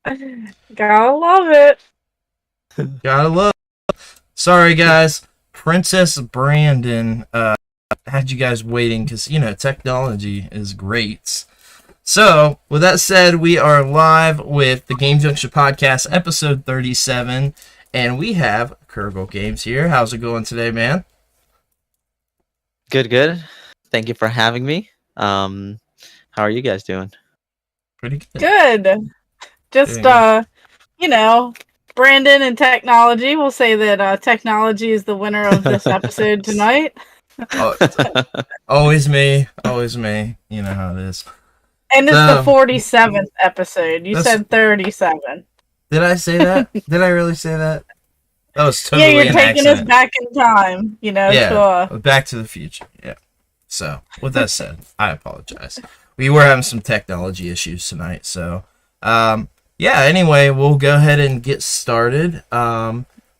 Gotta love it. Gotta love. Sorry, guys. Princess Brandon had you guys waiting because technology is great. So, with that said, we are live with the Game Junction podcast, episode 37, and we have Kerguhl Games here. How's it going today, man? Good. Thank you for having me. How are you guys doing? Pretty good. Good. Just, Doing good. you know, Brandon and technology. We'll say that technology is the winner of this episode tonight. Oh, always me. Always me. You know how it is. And it's the 47th episode. You said 37. Did I say that? Did I really say that? That was totally Yeah, you're an taking accident. us back in time, Yeah, Back to the Future. Yeah. So, with that said, I apologize. We were having some technology issues tonight, so anyway, we'll go ahead and get started.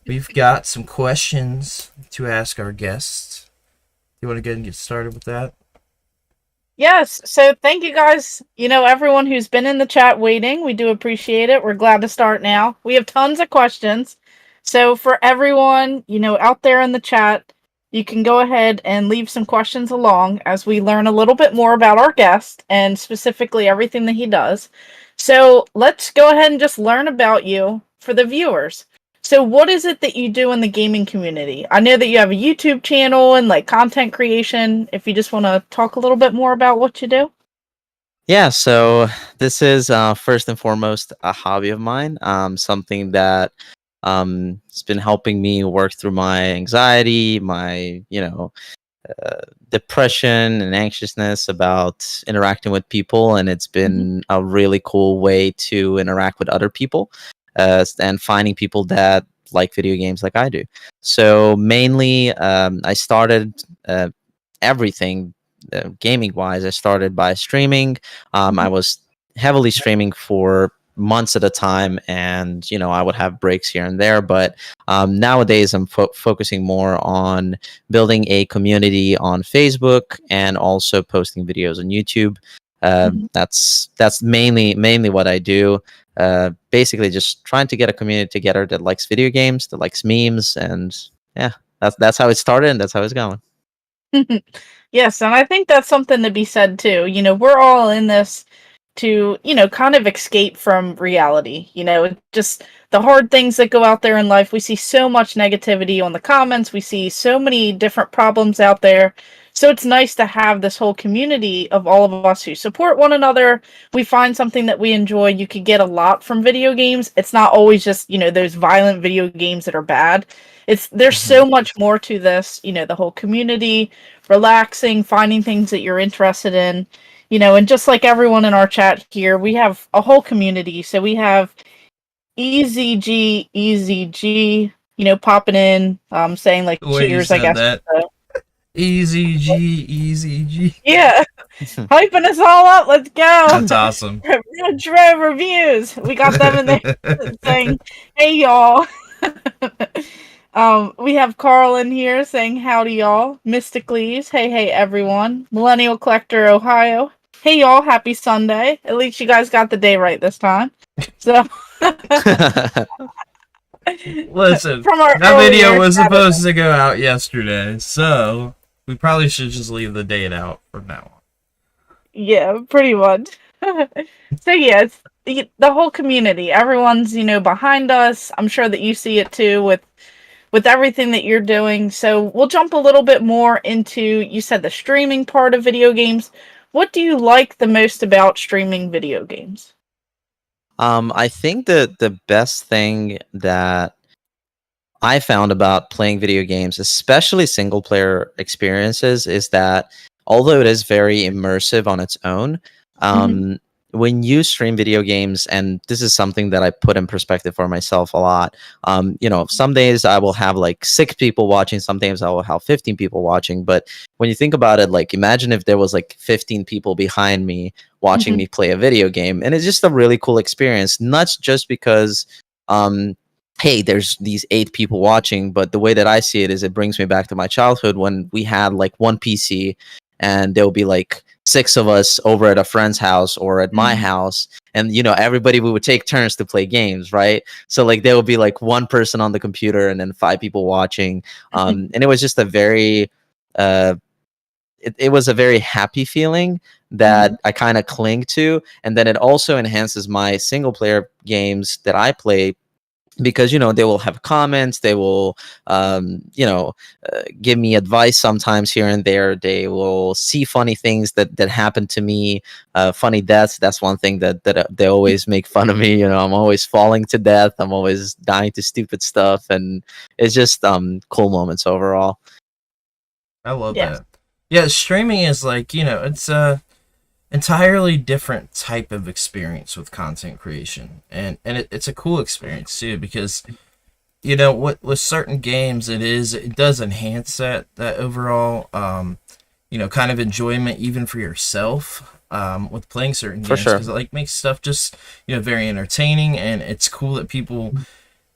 We've got some questions to ask our guests. You want to go ahead and get started with that? Yes, so thank you guys, everyone who's been in the chat waiting. We do appreciate it. We're glad to start now. We have tons of questions. So for everyone, out there in the chat, you can go ahead and leave some questions along as we learn a little bit more about our guest and specifically everything that he does. So let's go ahead and just learn about you for the viewers. So what is it that you do in the gaming community? I know that you have a YouTube channel and like content creation. If you just want to talk a little bit more about what you do. Yeah, so this is first and foremost a hobby of mine. Something that has been helping me work through my anxiety, my depression and anxiousness about interacting with people, and it's been a really cool way to interact with other people. And finding people that like video games like I do. So mainly, I started everything gaming-wise. I started by streaming. I was heavily streaming for months at a time, and I would have breaks here and there. But nowadays, I'm focusing more on building a community on Facebook and also posting videos on YouTube. That's mainly what I do. Basically just trying to get a community together that likes video games, that likes memes, and yeah, that's how it started and that's how it's going. Yes, and I think that's something to be said too. We're all in this to, kind of escape from reality. Just the hard things that go out there in life. We see so much negativity on the comments. We see so many different problems out there. So it's nice to have this whole community of all of us who support one another. We find something that we enjoy. You could get a lot from video games. It's not always just, those violent video games that are bad. There's so much more to this, the whole community, relaxing, finding things that you're interested in, and just like everyone in our chat here, we have a whole community. So we have EZG, popping in, saying like cheers, I guess. That. Easy G. Yeah, hyping us all up. Let's go. That's awesome. Retro reviews. We got them in there saying, "Hey y'all." We have Carl in here saying, "Howdy y'all." Mysticles, hey everyone. Millennial Collector Ohio, hey y'all. Happy Sunday. At least you guys got the day right this time. So. Listen, that video was supposed to go out yesterday, so we probably should just leave the date out from now on. Yeah, pretty much. So yeah, it's the whole community. Everyone's, behind us. I'm sure that you see it too with everything that you're doing. So we'll jump a little bit more into, you said the streaming part of video games. What do you like the most about streaming video games? I think that the best thing that I found about playing video games, especially single player experiences, is that although it is very immersive on its own, when you stream video games, and this is something that I put in perspective for myself a lot, some days I will have like 6 people watching, some days I will have 15 people watching. But when you think about it, like imagine if there was like 15 people behind me watching me play a video game, and it's just a really cool experience, not just because hey, there's these 8 people watching, but the way that I see it is it brings me back to my childhood when we had like one PC and there'll be like 6 of us over at a friend's house or at my house, and everybody, we would take turns to play games, right? So like there would be like one person on the computer and then 5 people watching, and it was just a very it was a very happy feeling that I kind of cling to. And then it also enhances my single player games that I play, because they will have comments, they will give me advice sometimes here and there, they will see funny things that happen to me, funny deaths. That's one thing that they always make fun of me. I'm always falling to death, I'm always dying to stupid stuff, and it's just cool moments overall. I love that. Yeah, streaming is like, it's a entirely different type of experience with content creation, and it's a cool experience too, because with certain games it does enhance that overall kind of enjoyment even for yourself with playing certain games, because it like makes stuff just very entertaining, and it's cool that people,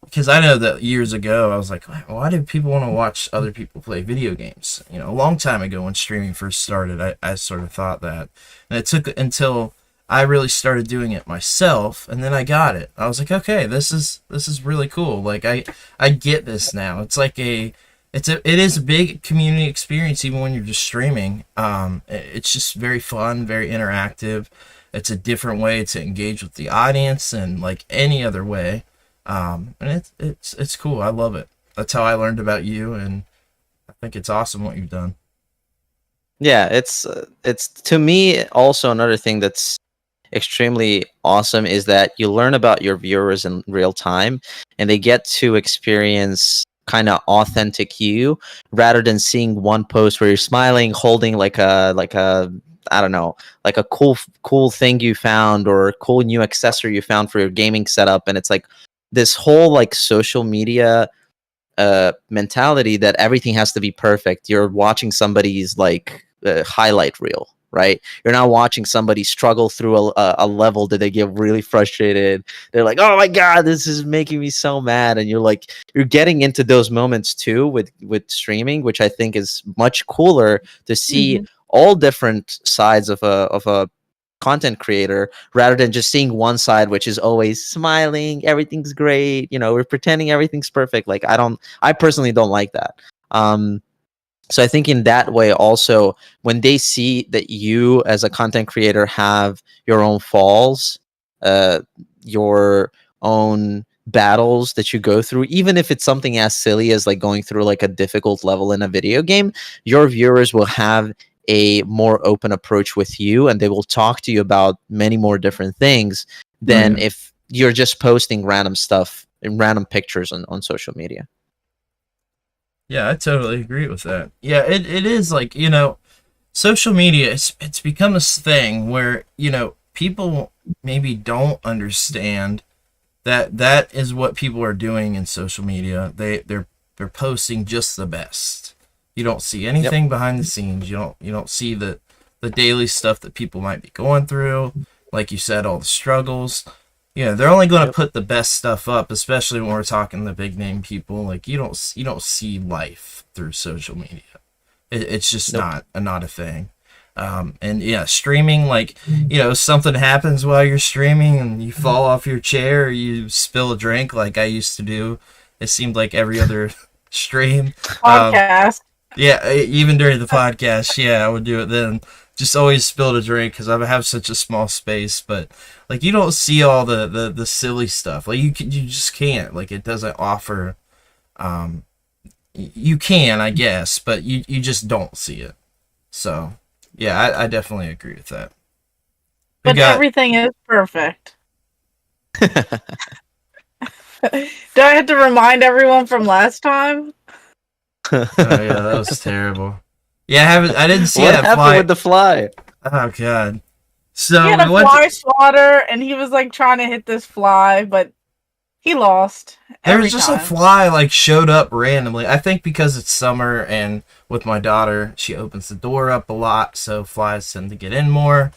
because I know that years ago I was like, why do people want to watch other people play video games? A long time ago when streaming first started, I sort of thought that. And it took until I really started doing it myself, and then I got it. I was like, okay, this is really cool. Like I get this now. It's like it is a big community experience even when you're just streaming. It's just very fun, very interactive. It's a different way to engage with the audience than like any other way. And it's cool. I love it. That's how I learned about you, and I think it's awesome what you've done. Yeah, it's to me also another thing that's extremely awesome is that you learn about your viewers in real time, and they get to experience kind of authentic you, rather than seeing one post where you're smiling, holding like a I don't know, like a cool thing you found, or a cool new accessory you found for your gaming setup, and it's like this whole like social media mentality that everything has to be perfect. You're watching somebody's like highlight reel, right? You're not watching somebody struggle through a level that they get really frustrated. They're like, oh my god, this is making me so mad, and you're getting into those moments too with streaming, which I think is much cooler to see all different sides of a content creator, rather than just seeing one side, which is always smiling, everything's great, we're pretending everything's perfect. Like I personally don't like that. So I think in that way also, when they see that you as a content creator have your own falls, your own battles that you go through, even if it's something as silly as like going through like a difficult level in a video game, your viewers will have a more open approach with you, and they will talk to you about many more different things than if you're just posting random stuff and random pictures on social media. Yeah, I totally agree with that. Yeah, it is like, social media, it's become this thing where, people maybe don't understand that is what people are doing in social media. They're posting just the best. You don't see anything behind the scenes. You don't see the daily stuff that people might be going through. Like you said, all the struggles. They're only going to put the best stuff up, especially when we're talking the big name people. Like you don't see life through social media. It's just not a thing. And yeah, streaming, like, something happens while you're streaming and you fall off your chair, or you spill a drink like I used to do. It seemed like every other stream. Podcast. Yeah, even during the podcast, yeah, I would do it then. Just always spilled a drink because I have such a small space. But like, you don't see all the silly stuff. Like you just can't. Like, it doesn't offer. You can, I guess, but you just don't see it. So yeah, I definitely agree with that. But everything is perfect. Do I have to remind everyone from last time? Oh yeah, that was terrible. Yeah, I didn't see what that happened fly. with the fly? Oh god. So he had a fly swatter, and he was like trying to hit this fly, but he lost. There was just a fly like showed up randomly. I think because it's summer, and with my daughter, she opens the door up a lot, so flies tend to get in more.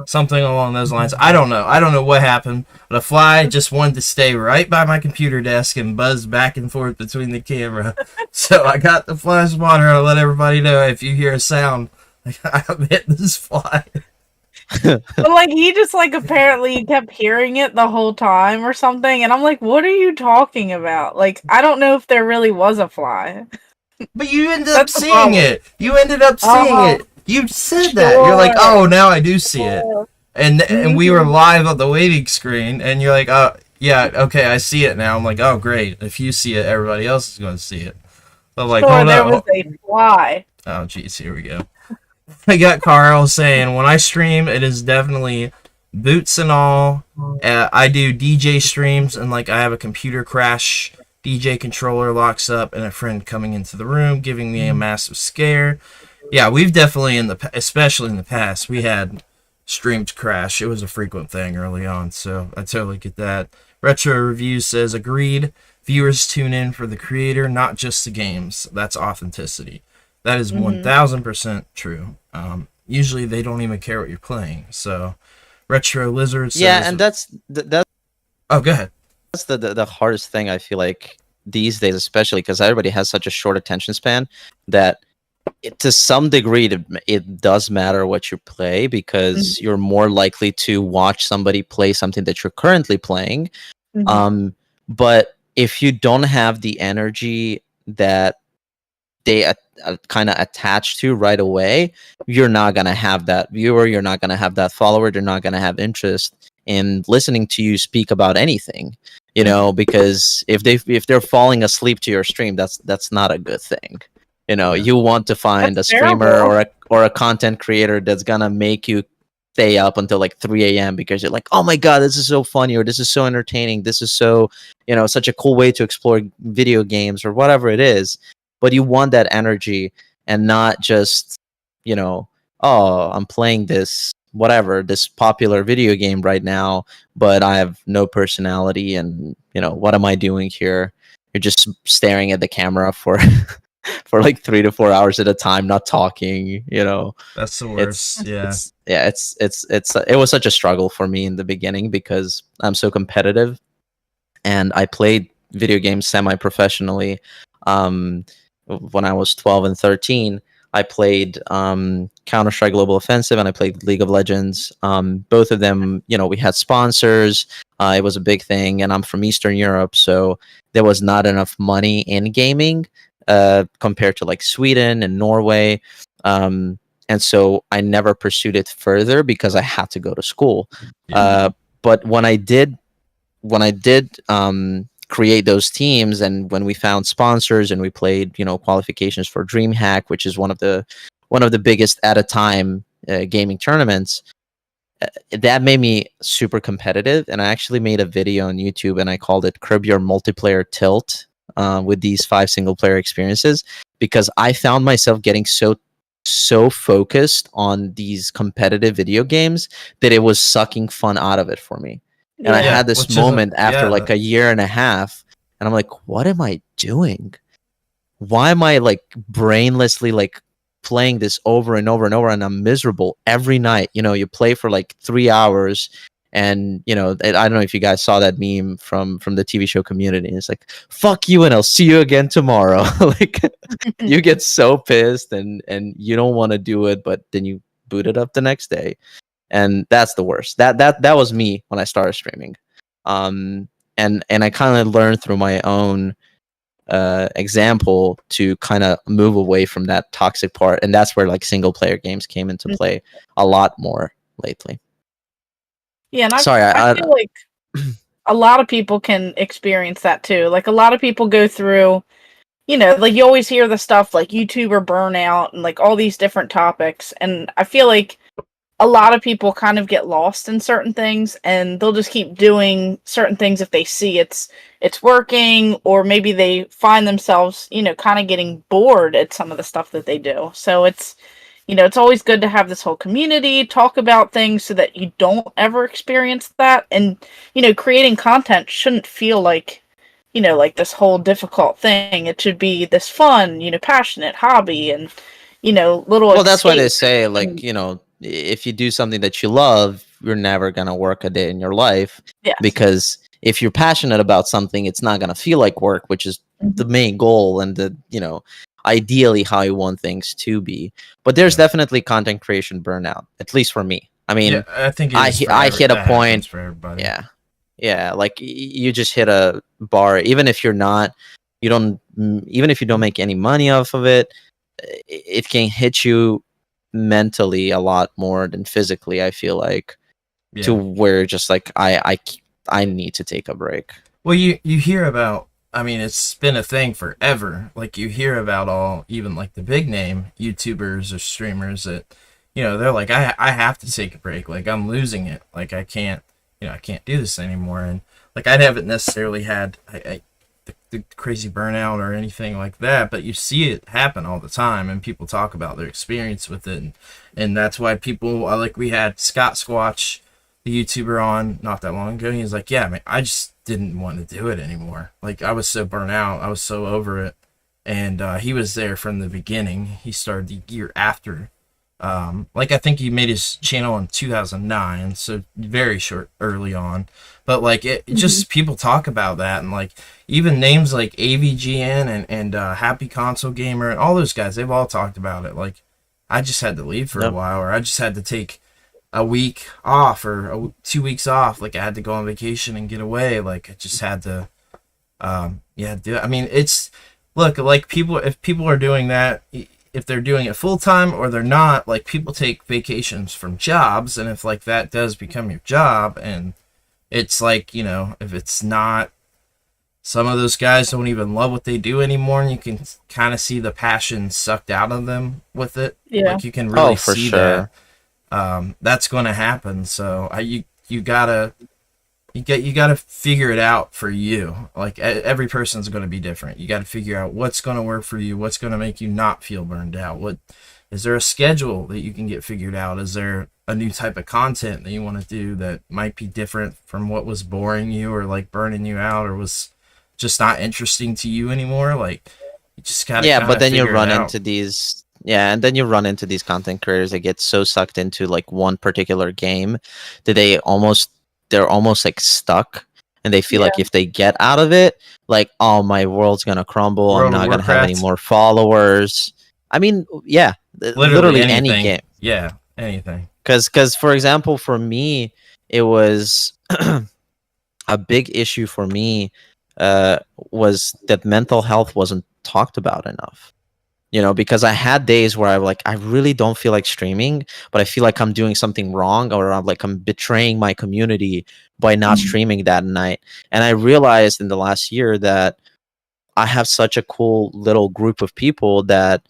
Something along those lines. I don't know what happened, but a fly just wanted to stay right by my computer desk and buzz back and forth between the camera. So I got the fly swatter. I'll let everybody know if you hear a sound Like, I've hit this fly. But like he just like apparently kept hearing it the whole time or something, and I'm like, what are you talking about? Like, I don't know if there really was a fly. But you ended up That's the seeing problem. it. You ended up seeing it. You said that. You're like, oh, now I do see it. And we were live on the waiting screen, and you're like, oh, yeah, okay, I see it now. I'm like, oh, great. If you see it, everybody else is going to see it. So I'm like, Sure, hold there up. was a fly. Oh, jeez, here we go. I got Carl saying, when I stream, it is definitely boots and all. I do DJ streams, and like I have a computer crash. DJ controller locks up, and a friend coming into the room, giving me a massive scare. Yeah, we've definitely especially in the past, we had streams crash. It was a frequent thing early on, so I totally get that. Retro Reviews says, agreed. Viewers tune in for the creator, not just the games. That's authenticity. That is 1000% true. Usually they don't even care what you're playing. So, Retro Lizard says, Yeah, and that's oh, go ahead. That's the hardest thing, I feel like, these days, especially because everybody has such a short attention span, that to some degree it does matter what you play, because you're more likely to watch somebody play something that you're currently playing. But if you don't have the energy that they kind of attach to right away, you're not going to have that viewer, you're not going to have that follower, they're not going to have interest in listening to you speak about anything, you know, because if they're falling asleep to your stream, that's not a good thing. You know, you want to find That's a streamer terrible. or a content creator that's gonna make you stay up until like 3 a.m. because you're like, oh my god, this is so funny, or this is so entertaining, this is so, you know, such a cool way to explore video games or whatever it is. But you want that energy, and not just, you know, oh, I'm playing this popular video game right now, but I have no personality, and, you know, what am I doing here? You're just staring at the camera for for like 3 to 4 hours at a time, not talking, you know. That's the worst. It was such a struggle for me in the beginning because I'm so competitive, and I played video games semi-professionally. When I was 12 and 13, I played Counter-Strike Global Offensive, and I played League of Legends. Both of them, you know, we had sponsors. It was a big thing, and I'm from Eastern Europe, so there was not enough money in gaming compared to like Sweden and Norway. And so I never pursued it further because I had to go to school. But when I did create those teams, and when we found sponsors and we played, you know, qualifications for DreamHack, which is one of the biggest at a time gaming tournaments, that made me super competitive. And I actually made a video on YouTube, and I called it Curb Your Multiplayer Tilt, with these 5 single player experiences, because I found myself getting so focused on these competitive video games that it was sucking fun out of it for me. And I had this moment after like a year and a half, and I'm like, what am I doing? Why am I like brainlessly like playing this over and over and over, and I'm miserable every night? You know, you play for like 3 hours, and, you know, I don't know if you guys saw that meme from the TV show Community. It's like, fuck you, and I'll see you again tomorrow. Like, you get so pissed, and you don't want to do it, but then you boot it up the next day. And that's the worst. That was me when I started streaming. And I kind of learned through my own example to kind of move away from that toxic part. And that's where like single player games came into play a lot more lately. Yeah, and I feel like a lot of people can experience that too. Like, a lot of people go through, you know, like you always hear the stuff like YouTuber burnout and like all these different topics. And I feel like a lot of people kind of get lost in certain things, and they'll just keep doing certain things if they see it's working, or maybe they find themselves, you know, kind of getting bored at some of the stuff that they do. So it's, you know, it's always good to have this whole community, talk about things so that you don't ever experience that. And, you know, creating content shouldn't feel like, you know, like this whole difficult thing. It should be this fun, you know, passionate hobby, and, you know, little. Well, that's why they say, like, you know, if you do something that you love, you're never going to work a day in your life. Yes. Because if you're passionate about something, it's not going to feel like work, which is the main goal. And the, you know, ideally how you want things to be. But there's definitely content creation burnout, at least for me. I mean, Yeah, I think I hit a that point. happens for everybody. Yeah, like you just hit a bar. Even if you're not, you don't, even if you don't make any money off of it, it can hit you mentally a lot more than physically. I feel like to Yeah. where just like I need to take a break. Well, you hear about. I mean, it's been a thing forever. Like you hear about all, even like the big name YouTubers or streamers that, they're like, I have to take a break. Like I'm losing it. Like I can't, I can't do this anymore. And like I haven't necessarily had the crazy burnout or anything like that, but you see it happen all the time, and people talk about their experience with it, and that's why people like we had Scott Squatch, the YouTuber, on not that long ago. He was like, yeah, man, I just didn't want to do it anymore. Like I was so burnt out, I was so over it, and he was there from the beginning. He started the year after. Like I think he made his channel in 2009, so very short, early on. But like it just people talk about that, and like even names like AVGN and Happy Console Gamer and all those guys, they've all talked about it. Like I just had to leave for a while, or I just had to take a week off or 2 weeks off. Like I had to go on vacation and get away. Like I just had to, do it. I mean, it's look like people. If people are doing that, if they're doing it full time or they're not, like people take vacations from jobs, and if like that does become your job, and it's like if it's not, some of those guys don't even love what they do anymore, and you can kind of see the passion sucked out of them with it. Yeah. Like you can really for see sure. that. That's going to happen. So you gotta figure it out for you. Like every person's going to be different. You got to figure out what's going to work for you, what's going to make you not feel burned out. What is there a schedule that you can get figured out? Is there a new type of content that you want to do that might be different from what was boring you or like burning you out or was just not interesting to you anymore? Like you just gotta But then you run out. into these and then you run into these content creators that get so sucked into like one particular game that they're almost like stuck, and they feel like if they get out of it, like, oh, my world's gonna crumble. World I'm of not gonna have any Warcraft? more followers. I mean, literally any anything. game. Yeah, anything. Because for example, for me, it was a big issue for me was that mental health wasn't talked about enough. Because I had days where I really don't feel like streaming, but I feel like I'm doing something wrong, or I'm betraying my community by not streaming that night. And I realized in the last year that I have such a cool little group of people that,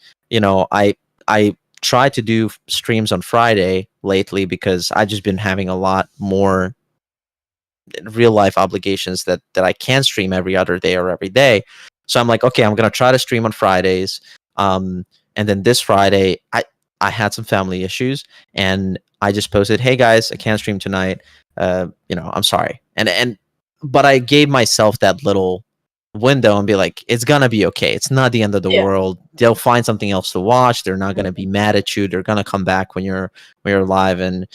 I try to do streams on Friday lately because I just been having a lot more real life obligations that I can't stream every other day or every day. So I'm like, okay, I'm gonna try to stream on Fridays. And then this Friday, I had some family issues, and I just posted, "Hey guys, I can't stream tonight. I'm sorry." But I gave myself that little window and be like, "It's gonna be okay. It's not the end of the world. They'll find something else to watch. They're not gonna be mad at you. They're gonna come back when you're live." And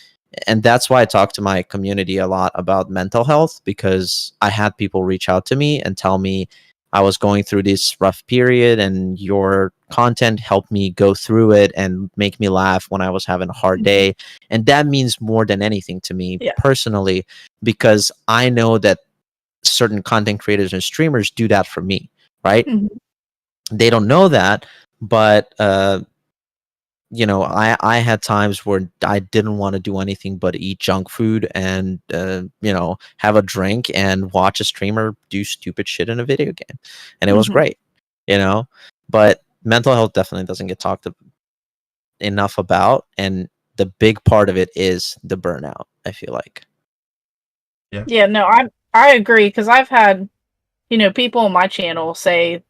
that's why I talk to my community a lot about mental health, because I had people reach out to me and tell me I was going through this rough period, and your content helped me go through it and make me laugh when I was having a hard day. And that means more than anything to me personally, because I know that certain content creators and streamers do that for me, right? They don't know that, but I had times where I didn't want to do anything but eat junk food and have a drink and watch a streamer do stupid shit in a video game, and it was great, But mental health definitely doesn't get talked enough about, and the big part of it is the burnout, I feel like. Yeah, no, I agree, because I've had people on my channel say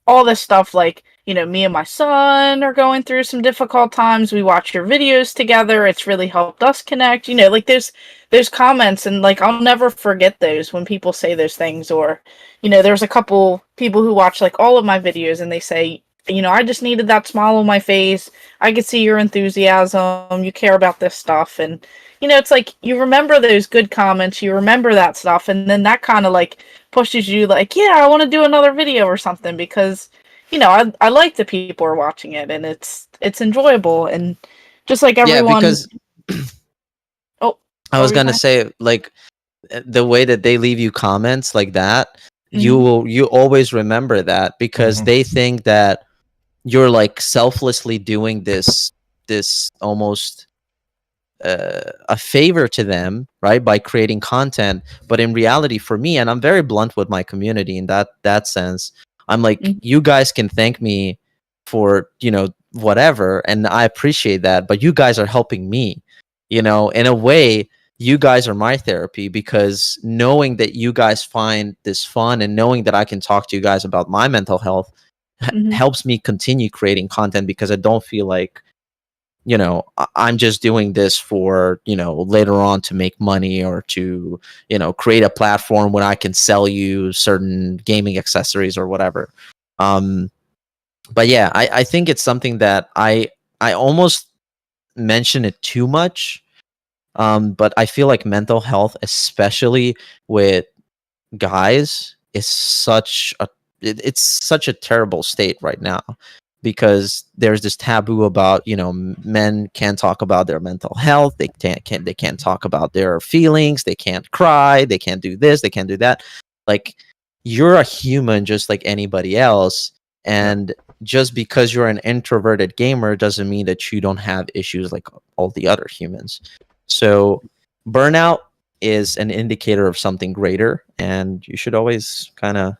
all this stuff like, me and my son are going through some difficult times. We watch your videos together. It's really helped us connect. Like there's comments, and like I'll never forget those when people say those things. Or, there's a couple people who watch like all of my videos, and they say, I just needed that smile on my face. I could see your enthusiasm. You care about this stuff. And, it's like you remember those good comments. You remember that stuff. And then that kind of like pushes you like, yeah, I want to do another video or something, because, you know, I like the people are watching it, and it's enjoyable, and just like Yeah, everyone. because Oh, I what was were you gonna saying? say, like, the way that they leave you comments like that, Mhm. you always remember that, because Mhm. they think that you're like selflessly doing this almost a favor to them, right, by creating content. But in reality, for me, and I'm very blunt with my community in that sense, I'm like, Mhm. you guys can thank me for, whatever, and I appreciate that, but you guys are helping me, in a way. You guys are my therapy, because knowing that you guys find this fun, and knowing that I can talk to you guys about my mental health, Mhm. helps me continue creating content, because I don't feel like, I'm just doing this for, later on to make money, or to, create a platform when I can sell you certain gaming accessories or whatever. um but yeah, I think it's something that I almost mention it too much. But I feel like mental health, especially with guys, is it's such a terrible state right now, because there's this taboo about, men can't talk about their mental health. They can't talk about their feelings. They can't cry. They can't do this. They can't do that. Like, you're a human just like anybody else, Yeah. and just because you're an introverted gamer doesn't mean that you don't have issues like all the other humans. So burnout is an indicator of something greater, and you should always kind of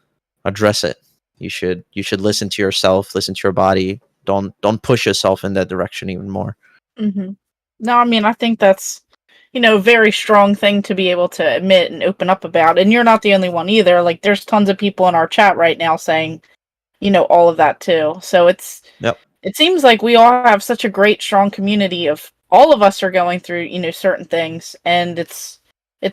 address it. You should listen to yourself, listen to your body. Don't push yourself in that direction even more. Mhm. No, I mean, I think that's, a very strong thing to be able to admit and open up about. And you're not the only one either. Like, there's tons of people in our chat right now saying, all of that too. So Yep. it seems like we all have such a great, strong community of all of us are going through, certain things, and it's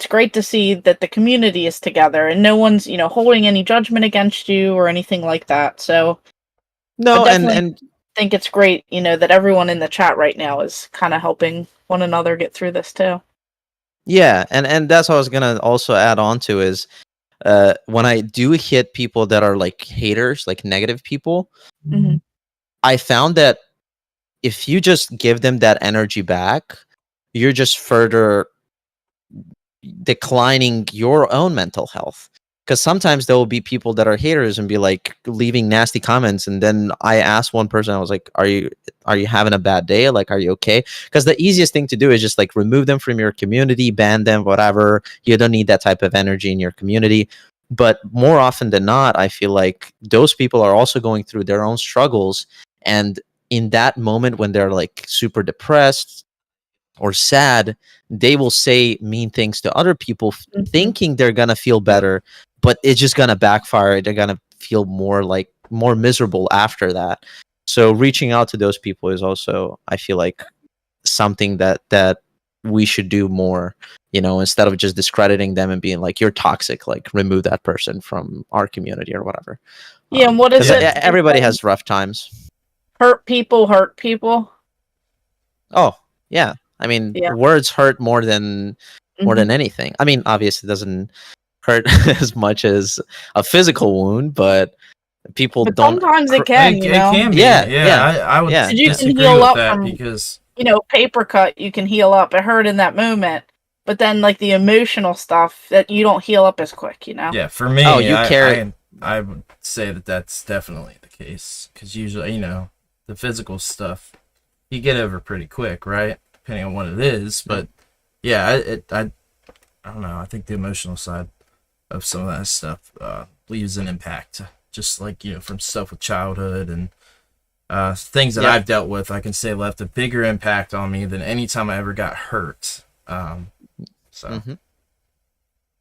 great to see that the community is together and no one's, holding any judgment against you or anything like that. So I No, and definitely and think it's great, that everyone in the chat right now is kind of helping one another get through this too. yeah, and that's what I was gonna also add on to is, when I do hit people that are like haters, like negative people, Hmm. I found that if you just give them that energy back, you're just further declining your own mental health. Because sometimes there will be people that are haters and be like leaving nasty comments, and then I asked one person, I was like, are you having a bad day, like, are you okay? Because the easiest thing to do is just like remove them from your community, ban them, whatever. You don't need that type of energy in your community. But more often than not, I feel like those people are also going through their own struggles, and in that moment when they're like super depressed or sad, they will say mean things to other people, Hmm. thinking they're gonna feel Yeah. better, but it's just gonna backfire. They're gonna feel more miserable after that. So reaching out to those people is also, I feel like, something that we should do more. Instead of just discrediting them and being like, you're toxic, like, remove that person from our community or whatever. Yeah, and what is Because Yeah. it? They everybody say, has rough times. hurt people hurt people. Oh, yeah. I mean, Yeah. words hurt more than Hmm. anything. I mean, obviously, it doesn't hurt as much as a physical wound, but people But don't. sometimes it can, It can be. Yeah, Yeah, yeah, I would yeah, 'cause you yeah. can disagree heal with up that from, because paper cut, you can heal up. It hurt in that moment, but then like the emotional stuff that you don't heal up as quick. yeah, for Oh, me, you carry. I would say that that's definitely the case because usually the physical stuff you get over pretty quick, right? Depending on what it is, but yeah, I don't know. I think the emotional side of some of that stuff leaves an impact, just like from stuff with childhood and things that Yep. I've dealt with. I can say left a bigger impact on me than any time I ever got hurt. So Hmm.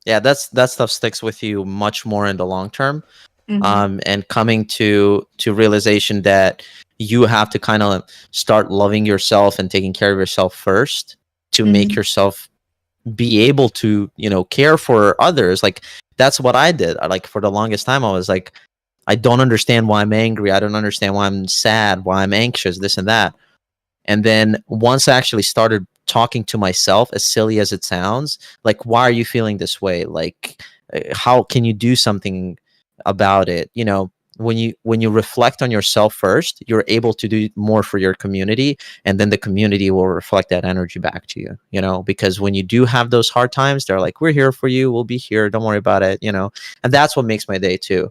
Yeah, that stuff sticks with you much more in the long term. Hmm. And coming to realization that you have to kind of start loving yourself and taking care of yourself first to make Hmm. yourself be able to care for others. Like, that's what I did. Like, for the longest time I was like, I don't understand why I'm angry, I don't understand why I'm sad, why I'm anxious, this and that. And then once I actually started talking to myself, as silly as it sounds, like, why are you feeling this way, like, how can you do something about it, when you reflect on yourself first, you're able to do more for your community, and then the community will reflect that energy back to you, you know, because when you do have those hard times, they're like, we're here for you, we'll be here, don't worry about it, you know. And that's what makes my day too,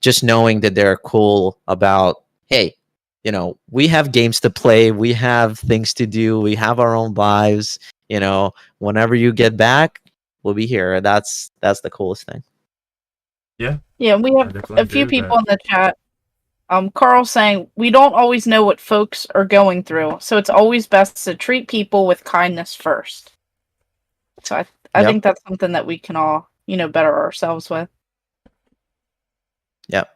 just knowing that they're cool about, hey, you know, we have games to play, we have things to do, we have our own lives, you know, whenever you get back, we'll be here. That's the coolest thing. Yeah. Yeah, we I have definitely a few agree with people that. in the chat. Carl saying we don't always know what folks are going through, so it's always best to treat people with kindness first. So I Yep. think that's something that we can all, you know, better ourselves with. Yep.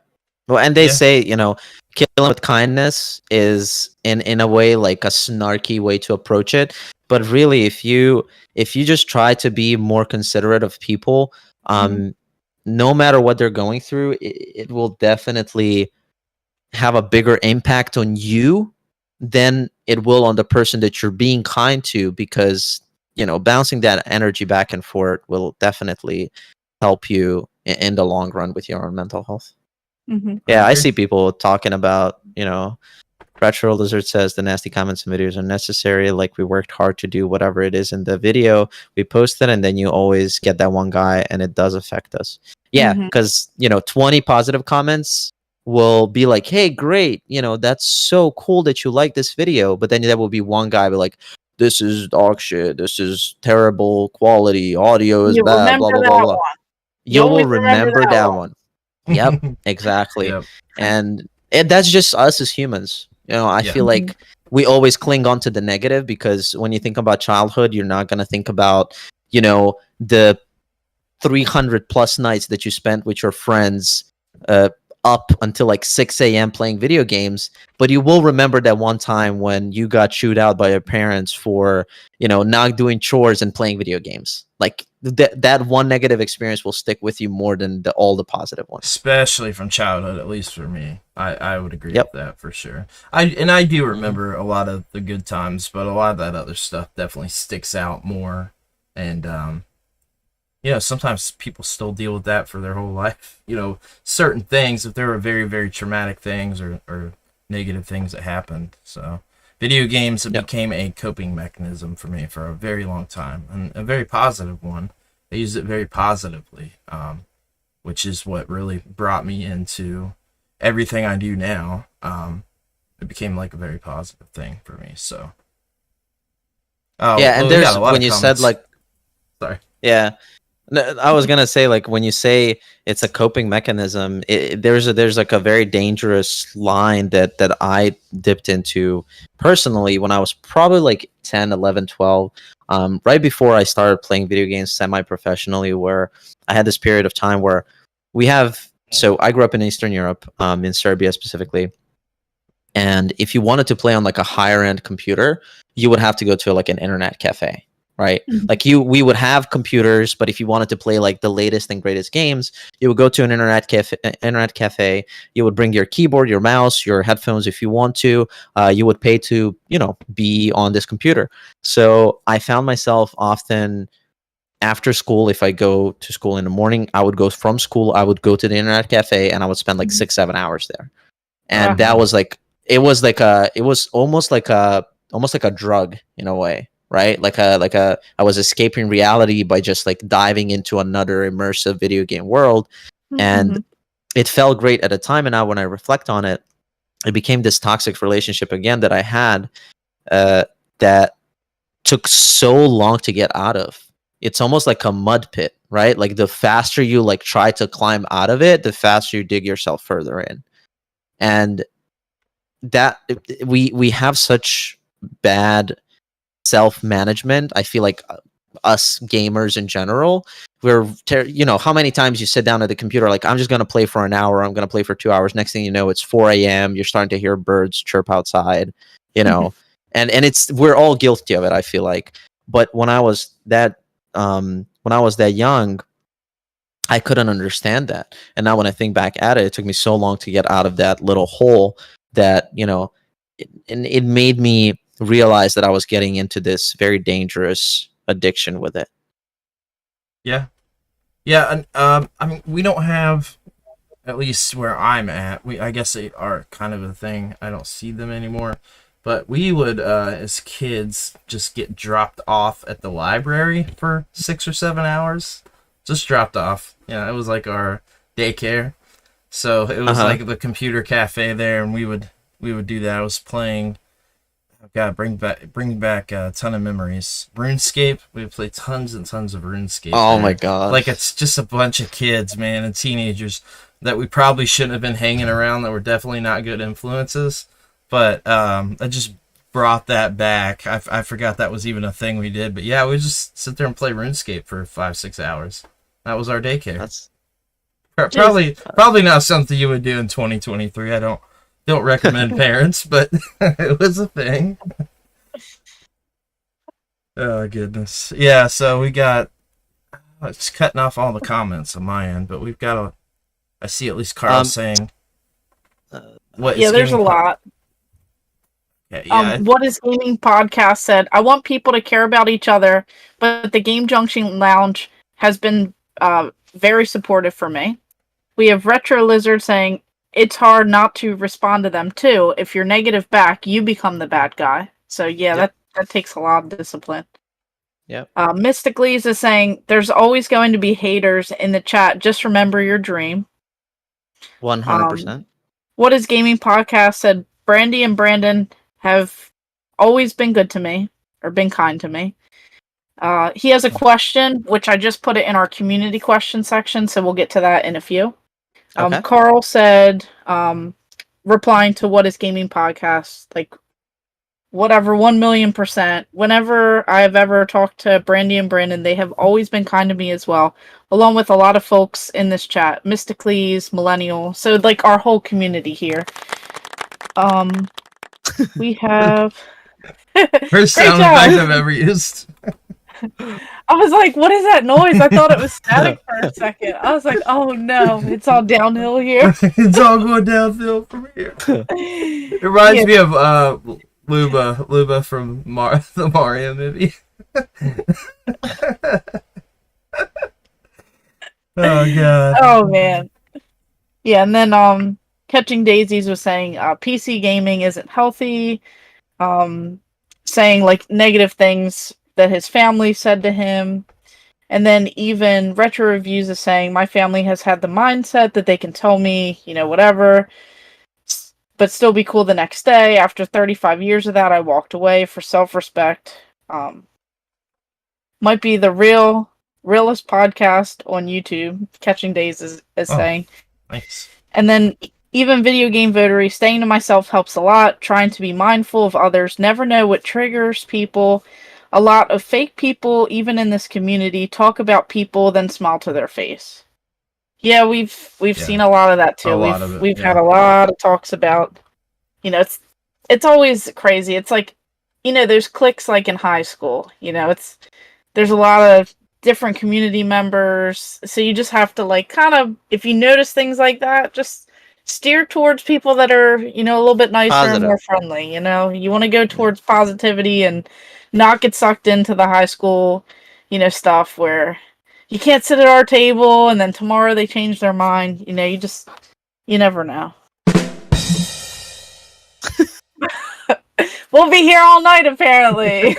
Well, and they Yeah. say, you know, killing with kindness is in a way like a snarky way to approach it. But really, if you just try to be more considerate of people, no matter what they're going through, it will definitely have a bigger impact on you than it will on the person that you're being kind to, because, you know, bouncing that energy back and forth will definitely help you in the long run with your own mental health. Yeah, I see people talking about, you know, Retro Lizard says the nasty comments and videos are necessary. Like, we worked hard to do whatever it is in the video we posted, and then you always get that one guy, and it does affect us. Yeah, because, you know, 20 positive comments will be like, hey, great, you know, that's so cool that you like this video. But then there will be one guy be like, this is dog shit, this is terrible quality, audio is You bad, blah, remember blah, that blah, blah. one. You will always remember remember that that one. one. Yep, exactly. Yep. And that's just us as humans. You know, I Yeah. feel like we always cling on to the negative, because when you think about childhood, you're not going to think about, you know, the 300 plus nights that you spent with your friends up until like 6 a.m. playing video games. But you will remember that one time when you got chewed out by your parents for, you know, not doing chores and playing video games. Like that one negative experience will stick with you more than all the positive ones. Especially from childhood, at least for me. I would agree with that for sure. I do remember a lot of the good times, but a lot of that other stuff definitely sticks out more. And you know, sometimes people still deal with that for their whole life. You know, certain things, if there were very, very traumatic things or negative things that happened. So video games became a coping mechanism for me for a very long time, and a very positive one. I used it very positively, which is what really brought me into everything I do now. It became like a very positive thing for me. So, and there's when you said like, sorry, yeah. No, I was gonna say, like, when you say it's a coping mechanism, there's like a very dangerous line that I dipped into personally when I was probably like 10, 11, 12, right before I started playing video games semi-professionally, where I had this period of time where so I grew up in Eastern Europe, in Serbia specifically, and if you wanted to play on like a higher end computer, you would have to go to like an internet cafe. Right, like we would have computers, but if you wanted to play like the latest and greatest games, you would go to an internet cafe. You would bring your keyboard, your mouse, your headphones if you want to. You would pay to, you know, be on this computer. So I found myself often after school, if I go to school in the morning, I would go from school, I would go to the internet cafe, and I would spend like 6-7 hours there. And that was like, it was almost like a drug in a way. Right, I was escaping reality by just like diving into another immersive video game world, and it felt great at the time. And now when I reflect on it, it became this toxic relationship again that I had, that took so long to get out of. It's almost like a mud pit, right? Like the faster you like try to climb out of it, the faster you dig yourself further in. And that we have such bad self-management. I feel like us gamers in general, you know, how many times you sit down at the computer like, I'm just going to play for an hour, I'm going to play for 2 hours, next thing you know it's 4 a.m., you're starting to hear birds chirp outside, you know. and we're all guilty of it, I feel like. But when I was that young, I couldn't understand that. And now when I think back at it, it took me so long to get out of that little hole that, you know, it made me realize that I was getting into this very dangerous addiction with it. Yeah, and I mean, we don't have at least where I'm at, I guess they are kind of a thing. I don't see them anymore. But we would, as kids, just get dropped off at the library for 6 or 7 hours. Just dropped off. Yeah, it was like our daycare. So it was like the computer cafe there, and we would do that. I was playing. I've got to bring back a ton of memories. RuneScape. We would play tons and tons of RuneScape. Oh there. my god! Like it's just a bunch of kids, man, and teenagers that we probably shouldn't have been hanging around. That were definitely not good influences. But I just brought that back. I forgot that was even a thing we did. But yeah, we just sit there and play RuneScape for 5-6 hours. That was our daycare. That's Probably not something you would do in 2023. I don't recommend parents, but it was a thing. Oh goodness. Yeah, so we got it's cutting off all the comments on my end, but we've got I see at least Carl saying what yeah, there's a lot. Yeah. What is Gaming Podcast said, I want people to care about each other, but the Game Junction Lounge has been very supportive for me. We have Retro Lizard saying, it's hard not to respond to them too. If you're negative back, you become the bad guy. So yeah, Yep. that takes a lot of discipline. Yep. Mystic Lees is saying, there's always going to be haters in the chat. Just remember your dream. 100%. What is Gaming Podcast said, Brandy and Brandon have always been good to me, or been kind to me. He has a question, which I just put it in our community question section, so we'll get to that in a few. Okay. Carl said, replying to what is Gaming Podcast, like, whatever, 1,000,000%. Whenever I've ever talked to Brandy and Brandon, they have always been kind to me as well, along with a lot of folks in this chat, Mysticles, Millennial, so like our whole community here. We have First sound effect I've ever used. I was like, what is that noise? I thought it was static for a second. I was like, oh no, it's all downhill here. It's all going downhill from here. It reminds me of Luba from the Mario movie. Oh god. Oh man. Yeah, and then Catching Daisies was saying PC gaming isn't healthy. Saying like negative things that his family said to him. And then even Retro Reviews is saying, my family has had the mindset that they can tell me, whatever, but still be cool the next day. After 35 years of that, I walked away for self-respect. Might be the realest podcast on YouTube, Catching Days is saying. Nice. And then even Video Game Votary, staying to myself helps a lot, trying to be mindful of others, never know what triggers people. A lot of fake people, even in this community, talk about people, then smile to their face. Yeah, we've seen a lot of that too. We've had a lot of talks about, it's always crazy. It's like, there's cliques like in high school. There's a lot of different community members, so you just have to like kind of, if you notice things like that, just steer towards people that are, a little bit nicer and more friendly. You want to go towards positivity and not get sucked into the high school, stuff where you can't sit at our table and then tomorrow they change their mind. You never know. We'll be here all night, apparently.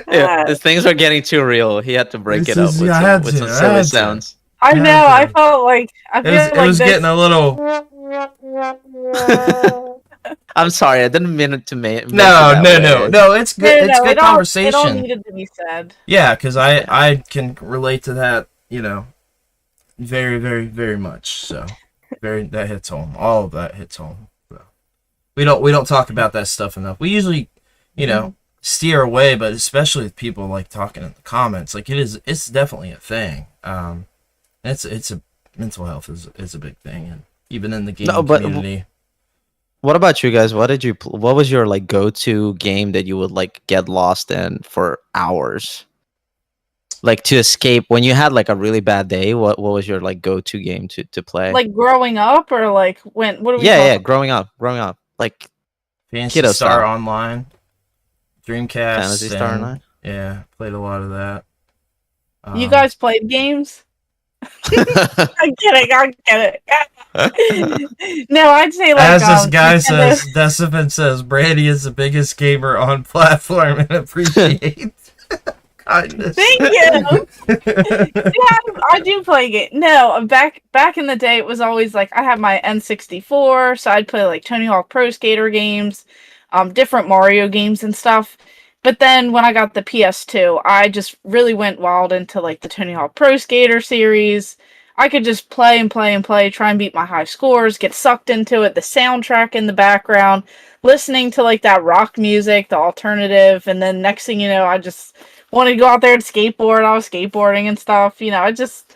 Yeah, things are getting too real. He had to break it up with some silly sounds. I know. I felt like it was getting a little. I'm sorry. I didn't mean it to make. No. It's good. It's good conversation. It all needed to be said. Yeah, because I can relate to that. Very, very, very much. So, that hits home. All of that hits home. So. We don't talk about that stuff enough. We usually, steer away, but especially with people like talking in the comments, like it's definitely a thing. It's a mental health is a big thing, and even in the gaming community. What about you guys? What was your like go-to game that you would like get lost in for hours? Like to escape when you had like a really bad day, what was your like go-to game to play? Like growing up or like when what are we Yeah, growing up. Like Fantasy Kiddo Star style. Online, Dreamcast, Fantasy Star and Online. yeah, played a lot of that. You guys played games? I'm kidding. I'm kidding. No, I'd say like As this guy Nintendo. says, Decibin says, Brandy is the biggest gamer on platform and appreciates kindness. Thank you. Yeah, I do play game. No, back in the day, it was always like I had my N64, so I'd play like Tony Hawk Pro Skater games, different Mario games and stuff. But then when I got the PS2, I just really went wild into like the Tony Hawk Pro Skater series. I could just play and play and play, try and beat my high scores, get sucked into it, the soundtrack in the background, listening to like that rock music, the alternative, and then next thing you know, I just wanted to go out there and skateboard. I was skateboarding and stuff. I just,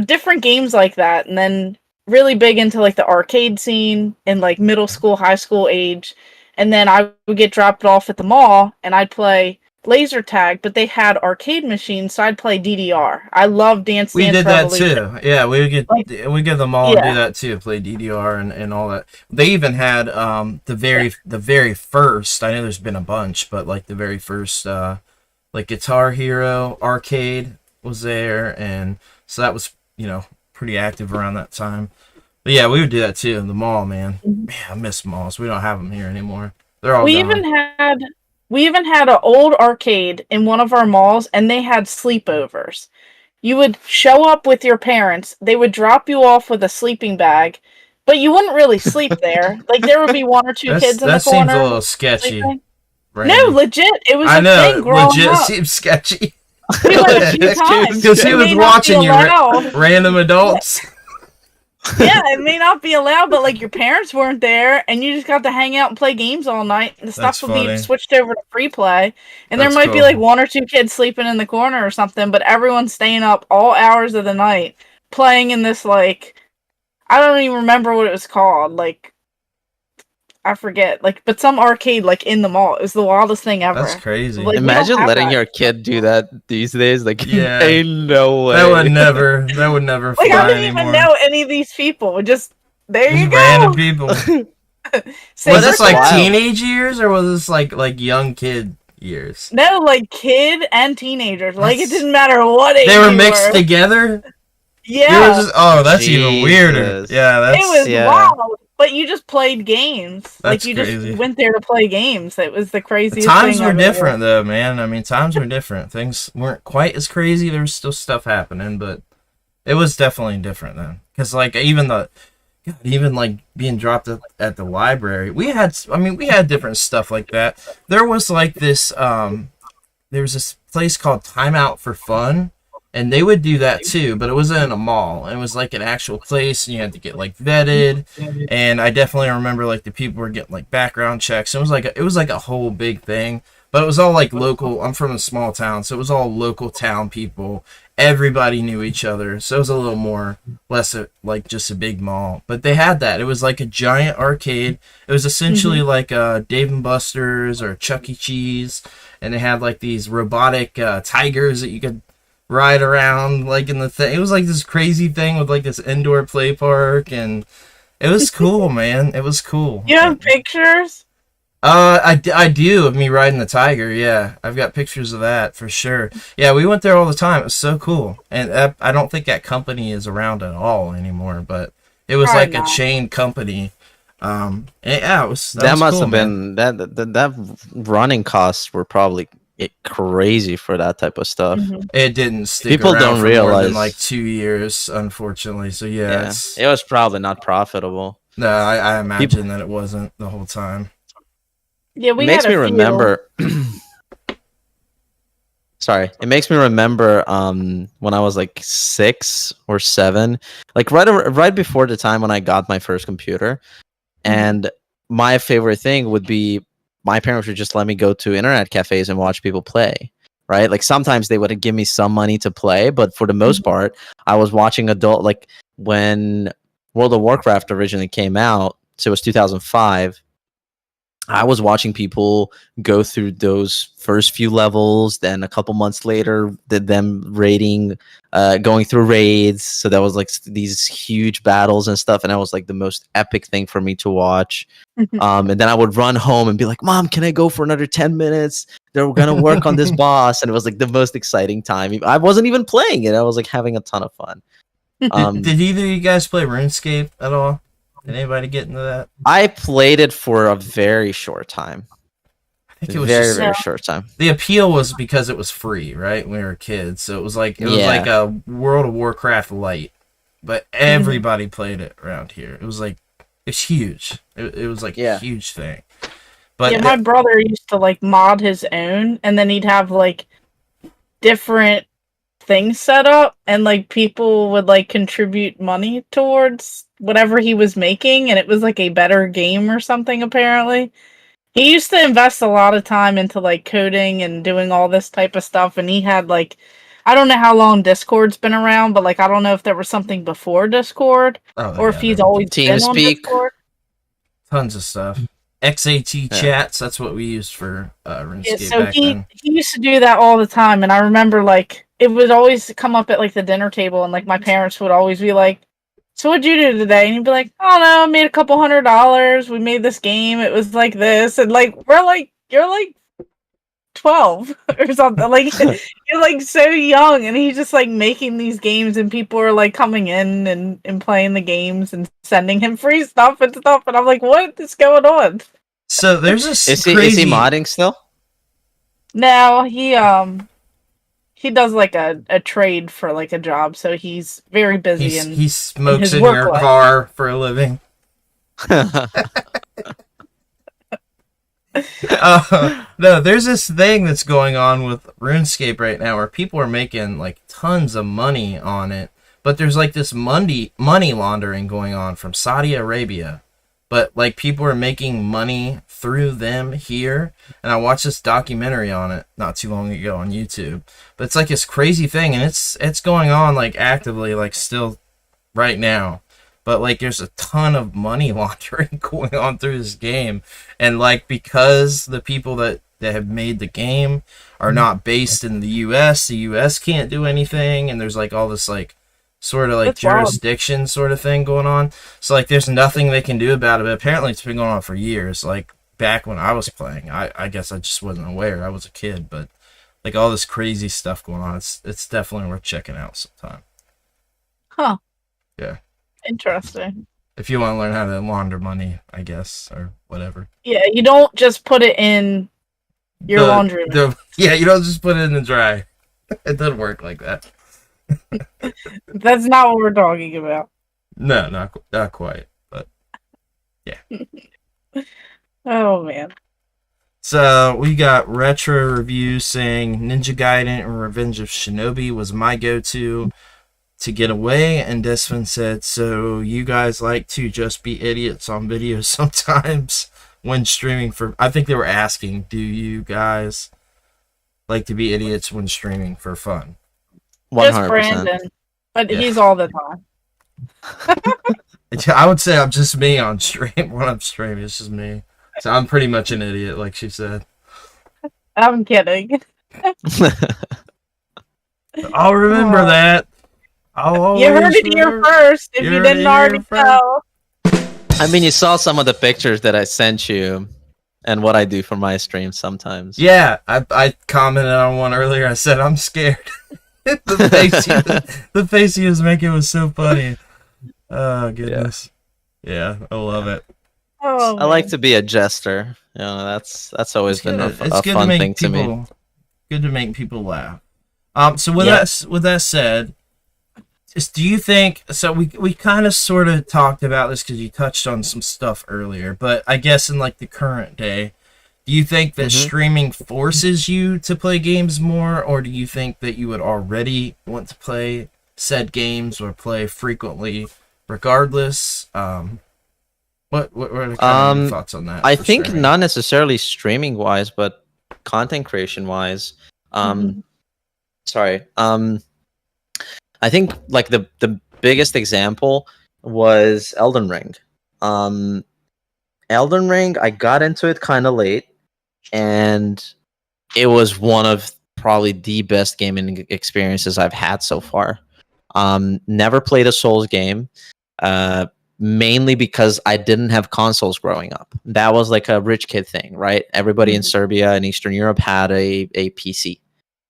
different games like that. And then really big into like the arcade scene in like middle school, high school age. And then I would get dropped off at the mall and I'd play laser tag, but they had arcade machines, so I'd play DDR. I love Dance We Dance did that Revolution. too. Yeah, we get them all and do Yeah. that too. Play DDR and all that. They even had the very first. I know there's been a bunch, but like the very first like Guitar Hero arcade was there, and so that was pretty active around that time. But yeah, we would do that too in the mall, man. Man, I miss malls. We don't have them here anymore. They're all We gone. even had an old arcade in one of our malls, and they had sleepovers. You would show up with your parents. They would drop you off with a sleeping bag, but you wouldn't really sleep there. Like there would be one or two kids in the That seems a corner little sketchy. sleeping. Randy. No, legit, it was I a know, thing growing legit up. seems sketchy. We went a few times. Because he It was may not be watching you, allowed. random adults. Yeah, it may not be allowed, but like your parents weren't there, and you just got to hang out and play games all night. And the That's stuff would be funny. switched over to free play, and That's there might be cool. like one or two kids sleeping in the corner or something, but everyone's staying up all hours of the night playing in this like I don't even remember what it was called. Like I forget. Like, but some arcade like in the mall. It was the wildest thing ever. That's crazy. Like, we don't Imagine have letting that. your kid do that these days. Like, Yeah. ain't no way. That would never fly Like I didn't anymore. even know any of these people. Just there you Just go. random people. Say Was their this like wild. teenage years or was this like young kid years? No, like kid and teenagers. Like it That's- didn't matter what age They were you mixed were. together. Yeah, That's even weirder. Jesus. Yeah, that's it was Yeah. wild. But you just played games. Like That's you crazy. just went there to play games. It was the The craziest times thing were I've different though, man. I mean, times were different. Things weren't quite as crazy. There was still stuff happening, but it was definitely different then. Because like even like being dropped at the library, we had different stuff like that. There was like this there was this place called Time Out for Fun, and they would do that too, but it wasn't in a mall. It was like an actual place, and you had to get like vetted. And I definitely remember like the people were getting like background checks. It was like a whole big thing, but it was all like local. I'm from a small town, so it was all local town people. Everybody knew each other, so it was a little more less like just a big mall. But they had that. It was like a giant arcade. It was essentially like Dave and Buster's or Chuck E. Cheese, and they had like these robotic tigers that you could ride around like in the thing. It was like this crazy thing with like this indoor play park, and it was cool, man. It was cool. You have pictures? I do of me riding the tiger. Yeah, I've got pictures of that for sure. Yeah, we went there all the time. It was so cool, and I don't think that company is around at all anymore. But it was Probably like not. a chain company. And yeah, it was That was must cool, have man. been that running costs were probably crazy for that type of stuff. Mhm. It didn't stick People around don't for more realize. than like 2 years, unfortunately. So yeah, Yeah, it's, it was probably not profitable. no, I imagine that it wasn't the whole time. Yeah, we It makes had me a few. remember. Sorry, it makes me remember when I was like 6 or 7, like right before the time when I got my first computer, and my favorite thing would be my parents would just let me go to internet cafes and watch people play. Right, like sometimes they would give me some money to play, but for the most part, I was watching adult. Like when World of Warcraft originally came out, so it was 2005. I was watching people go through those first few levels, then a couple months later, did them raiding, going through raids. So that was like these huge battles and stuff, and that was like the most epic thing for me to watch. And then I would run home and be like, "Mom, can I go for another 10 minutes? They're gonna work on this boss," and it was like the most exciting time. I wasn't even playing it; I was like having a ton of fun. Did either of you guys play RuneScape at all? Did anybody get into that? I played it for a very short time. I think it was Very, just, very short time. the appeal was because it was free, right? When we were kids, so it was like a World of Warcraft light, but everybody played it around here. It was like it's huge. It was like a huge thing. But yeah, my brother used to like mod his own, and then he'd have like different things set up, and like people would like contribute money towards whatever he was making, and it was like a better game or something. Apparently, he used to invest a lot of time into like coding and doing all this type of stuff, and he had like, I don't know how long Discord's been around, but like I don't know if there was something before Discord or if he's always been on Discord. Tons of stuff. XAT chats, that's what we used for RuneScape back then. He used to do that all the time, and I remember like it would always come up at like the dinner table, and like my parents would always be like, "So what'd you do today?" And he'd be like, "Oh no, I made a couple $100. We made this game. It was like this," and like we're like, "You're like 12 or something. Like you're like so young," and he's just like making these games, and people are like coming in and playing the games and sending him free stuff, and I'm like, what is going on? So there's this is he modding still? No, he does like a trade for like a job, so he's very busy. He smokes in your car for a living. No, there's this thing that's going on with RuneScape right now where people are making like tons of money on it, but there's like this money laundering going on from Saudi Arabia, but like people are making money through them here. And I watched this documentary on it not too long ago on YouTube, but it's like this crazy thing, and it's going on like actively, like still right now. But like there's a ton of money laundering going on through this game, and like because the people that have made the game are not based in the US can't do anything, and there's like all this like sort of like That's jurisdiction wild. Sort of thing going on. So like there's nothing they can do about it. But apparently it's been going on for years. Like back when I was playing, I guess I just wasn't aware. I was a kid, but like all this crazy stuff going on. It's definitely worth checking out sometime. Huh. Yeah. Interesting. If you want to learn how to launder money, I guess, or whatever. Yeah, you don't just put it in your laundry. Yeah, you don't just put it in the dry. It doesn't work like that. That's not what we're talking about. No, not quite, but yeah. Oh, man. So, we got Retro Review saying Ninja Gaiden and Revenge of Shinobi was my go-to to get away, and Desvin said, so you guys like to just be idiots on videos sometimes when streaming for... I think they were asking, do you guys like to be idiots when streaming for fun? 100%. Just Brandon, but he's all the time. I would say I'm just me on stream. When I'm streaming, it's just me. So I'm pretty much an idiot, like she said. I'm kidding. I'll remember that. You heard it here first, if you didn't already know. I mean, you saw some of the pictures that I sent you and what I do for my streams sometimes. Yeah, I commented on one earlier. I said, I'm scared. the face he was making was so funny. Oh, goodness. Yeah, I love it. Oh, I like to be a jester. You know, that's always been a fun thing to me. Good to make people laugh. So with that said, do you think, so we kind of sort of talked about this because you touched on some stuff earlier, but I guess in like the current day, do you think that streaming forces you to play games more, or do you think that you would already want to play said games or play frequently regardless? What are the kind of your thoughts on that? I think streaming? Not necessarily streaming wise, but content creation wise. Sorry. I think like the biggest example was Elden Ring. Elden Ring, I got into it kind of late, and it was one of probably the best gaming experiences I've had so far. Never played a Souls game, mainly because I didn't have consoles growing up. That was like a rich kid thing, right? Everybody in Serbia and Eastern Europe had a PC,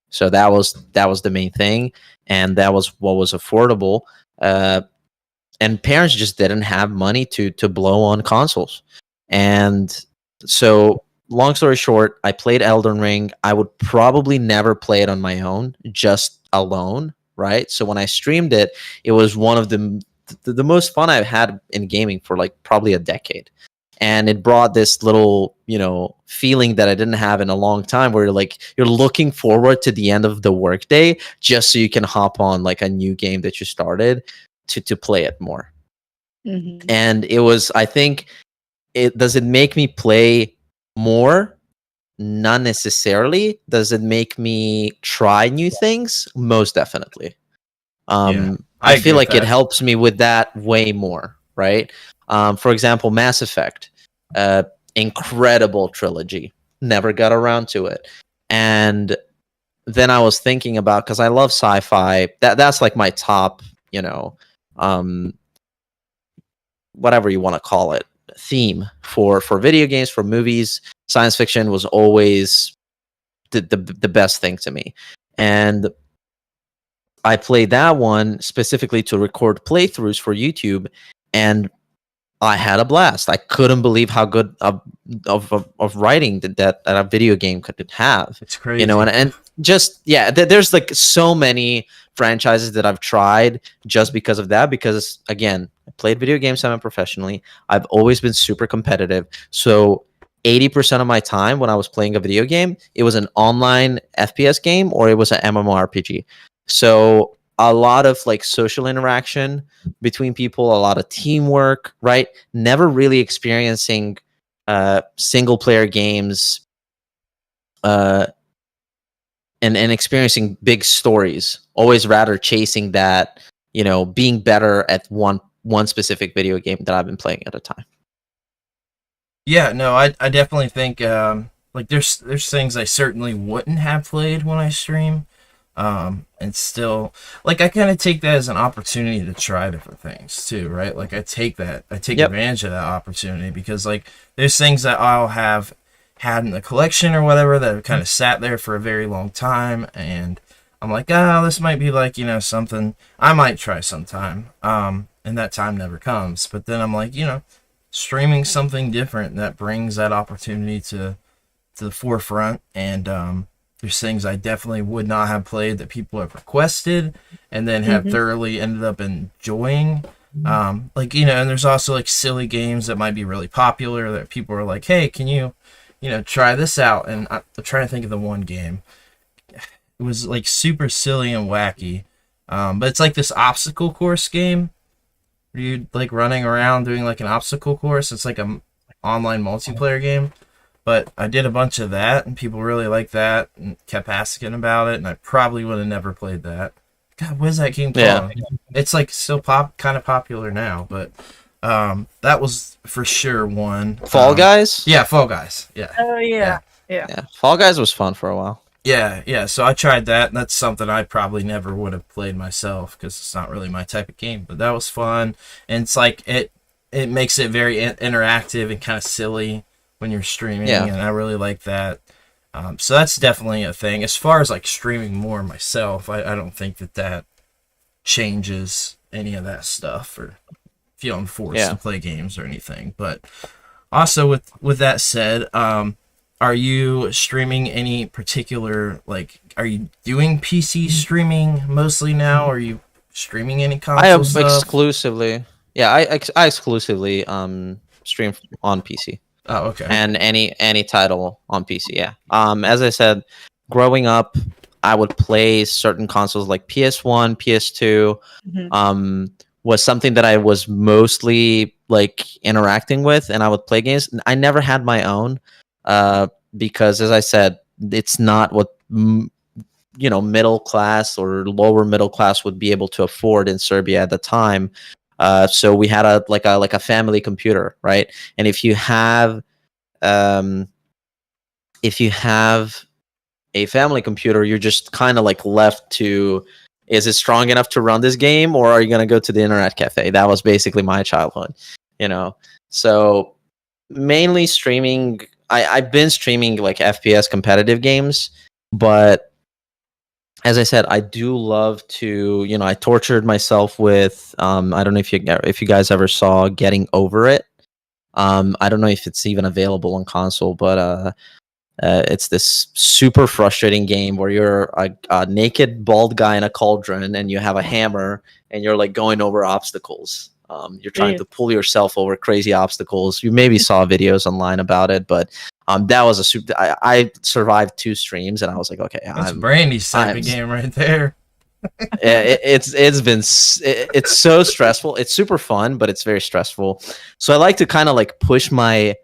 so that was the main thing, and that was what was affordable. And parents just didn't have money to blow on consoles, and so long story short, I played Elden Ring. I would probably never play it on my own, just alone, right? So when I streamed it, it was one of the most fun I've had in gaming for like probably a decade. And it brought this little, feeling that I didn't have in a long time, where you're looking forward to the end of the workday just so you can hop on like a new game that you started to play it more. Mm-hmm. And it was, I think, does it make me play more? Not necessarily. Does it make me try new things? Most definitely. I feel like it helps me with that way more, right? For example, Mass Effect, incredible trilogy. Never got around to it. And then I was thinking about, because I love sci-fi, that's like my top, whatever you want to call it, theme for video games, for movies. Science fiction was always the best thing to me. And I played that one specifically to record playthroughs for YouTube, and I had a blast. I couldn't believe how good of writing that a video game could have. It's crazy. And just, yeah, there's like so many franchises that I've tried just because of that. Because again, I played video games semi-professionally. I've always been super competitive. So 80% of my time when I was playing a video game, it was an online FPS game or it was an MMORPG. So a lot of like social interaction between people, a lot of teamwork, right? Never really experiencing single player games and experiencing big stories. Always rather chasing that, being better at one specific video game that I've been playing at a time. Yeah, no, I definitely think like there's things I certainly wouldn't have played when I stream. And still, like, I kind of take that as an opportunity to try different things too, right? Like I take advantage of that opportunity, because like there's things that I'll have had in the collection or whatever that have kind of sat there for a very long time, and I'm like, this might be like, something I might try sometime. And that time never comes. But then I'm like, streaming something different that brings that opportunity to the forefront, and there's things I definitely would not have played that people have requested and then have thoroughly ended up enjoying. Like, and there's also like silly games that might be really popular that people are like, hey, can you, try this out? And I'm trying to think of the one game. It was like super silly and wacky. But it's like this obstacle course game where you're like running around doing like an obstacle course. It's like an online multiplayer game. But I did a bunch of that, and people really liked that and kept asking about it, and I probably would have never played that. God, what is that game called? Yeah. It's like still kind of popular now, but that was for sure one. Fall Guys? Yeah, Fall Guys. Yeah. Oh, yeah. Fall Guys was fun for a while. Yeah. So I tried that, and that's something I probably never would have played myself because it's not really my type of game. But that was fun, and it's like it makes it very interactive and kind of silly when you're streaming, and I really like that. So that's definitely a thing. As far as like streaming more myself, I don't think that changes any of that stuff or feeling forced to play games or anything. But also with that said, are you streaming any particular, like, are you doing PC streaming mostly now? Or are you streaming any console I have stuff? exclusively, I exclusively stream on PC. Oh, okay. And any title on PC, yeah. As I said, growing up, I would play certain consoles like PS1, PS2. Was something that I was mostly like interacting with, and I would play games. I never had my own, because, as I said, it's not what middle class or lower middle class would be able to afford in Serbia at the time. So we had a family computer, right? And if you have a family computer, you're just kind of like left to, is it strong enough to run this game, or are you going to go to the internet cafe? That was basically my childhood, you know. So mainly streaming. I've been streaming like FPS competitive games, but as I said, I do love to, I tortured myself with, I don't know if you guys ever saw Getting Over It. I don't know if it's even available on console, but it's this super frustrating game where you're a naked bald guy in a cauldron and you have a hammer and you're like going over obstacles. You're trying to pull yourself over crazy obstacles. You maybe saw videos online about it, but that was a super. I survived 2 streams and I was like, okay, that's Brandy's type of game right there. It's so stressful. It's super fun, but it's very stressful. So I like to kind of like push my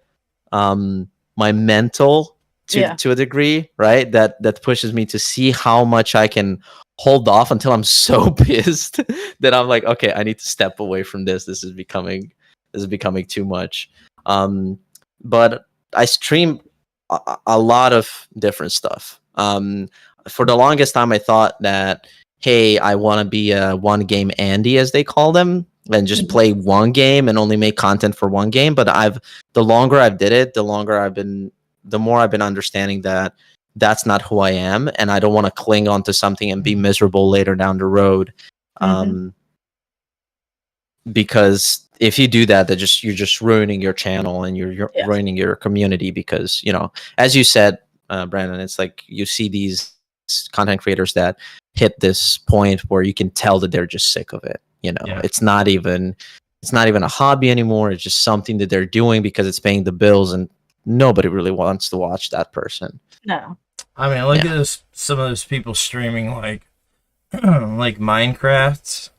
my mental to a degree, right? That pushes me to see how much I can hold off until I'm so pissed that I'm like, okay, I need to step away from this. This is becoming too much. But I stream a lot of different stuff. For the longest time, I thought that, hey, I want to be a one game Andy, as they call them, and just play one game and only make content for one game. But the longer I've did it, the more I've been understanding that that's not who I am, and I don't want to cling on to something and be miserable later down the road. Because if you do that, you're just ruining your channel and you're ruining your community. Because as you said, Brandon, it's like you see these content creators that hit this point where you can tell that they're just sick of it. It's not even a hobby anymore. It's just something that they're doing because it's paying the bills, and nobody really wants to watch that person. No. I mean, look at some of those people streaming like like Minecraft,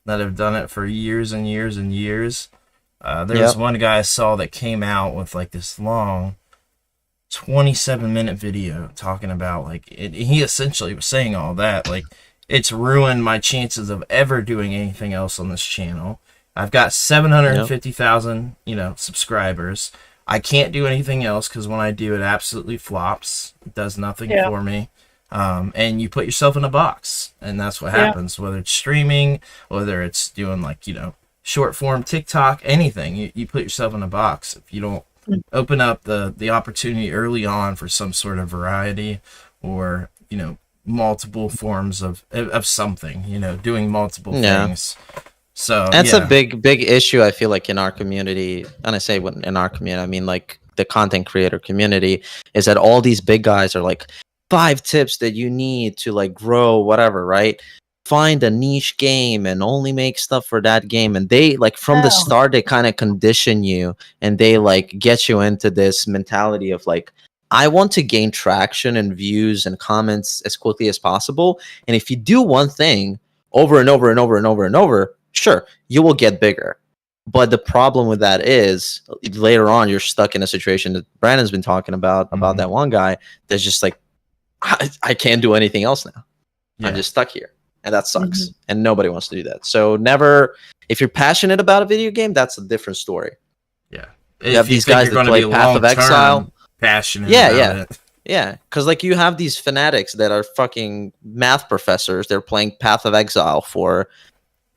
that have done it for years and years and years. There was one guy I saw that came out with like this long 27-minute video talking about like he essentially was saying all that, like, it's ruined my chances of ever doing anything else on this channel. I've got 750,000 subscribers. I can't do anything else because when I do, it absolutely flops. It does nothing for me. And you put yourself in a box, and that's what happens. Whether it's streaming, whether it's doing like short form TikTok, anything, you put yourself in a box if you don't open up the opportunity early on for some sort of variety, or multiple forms of something, doing multiple things. So that's a big issue, I feel like, in our community. And I say in our community, I mean like the content creator community, is that all these big guys are like, 5 tips that you need to like grow whatever, right? Find a niche game and only make stuff for that game. And they like from the start, they kind of condition you, and they like get you into this mentality of like, I want to gain traction and views and comments as quickly as possible. And if you do one thing over and over and over and over and over, sure, you will get bigger. But the problem with that is later on, you're stuck in a situation that Brandon's been talking about that one guy that's just like, I can't do anything else now. I'm just stuck here. And that sucks. And nobody wants to do that. So never, if you're passionate about a video game, that's a different story. Yeah. You have these guys that play Path of Exile. Passionate about it. Yeah. Because like you have these fanatics that are fucking math professors. They're playing Path of Exile for,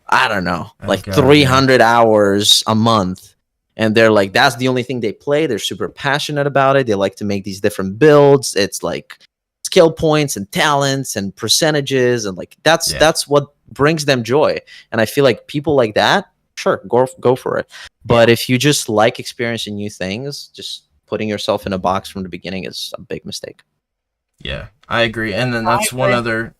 I don't know, like 300 hours a month. And they're like, that's the only thing they play. They're super passionate about it. They like to make these different builds. It's like skill points and talents and percentages, and like that's what brings them joy. And I feel like people like that, sure, go for it. But if you just like experiencing new things, just putting yourself in a box from the beginning is a big mistake. Yeah, I agree. And then that's one other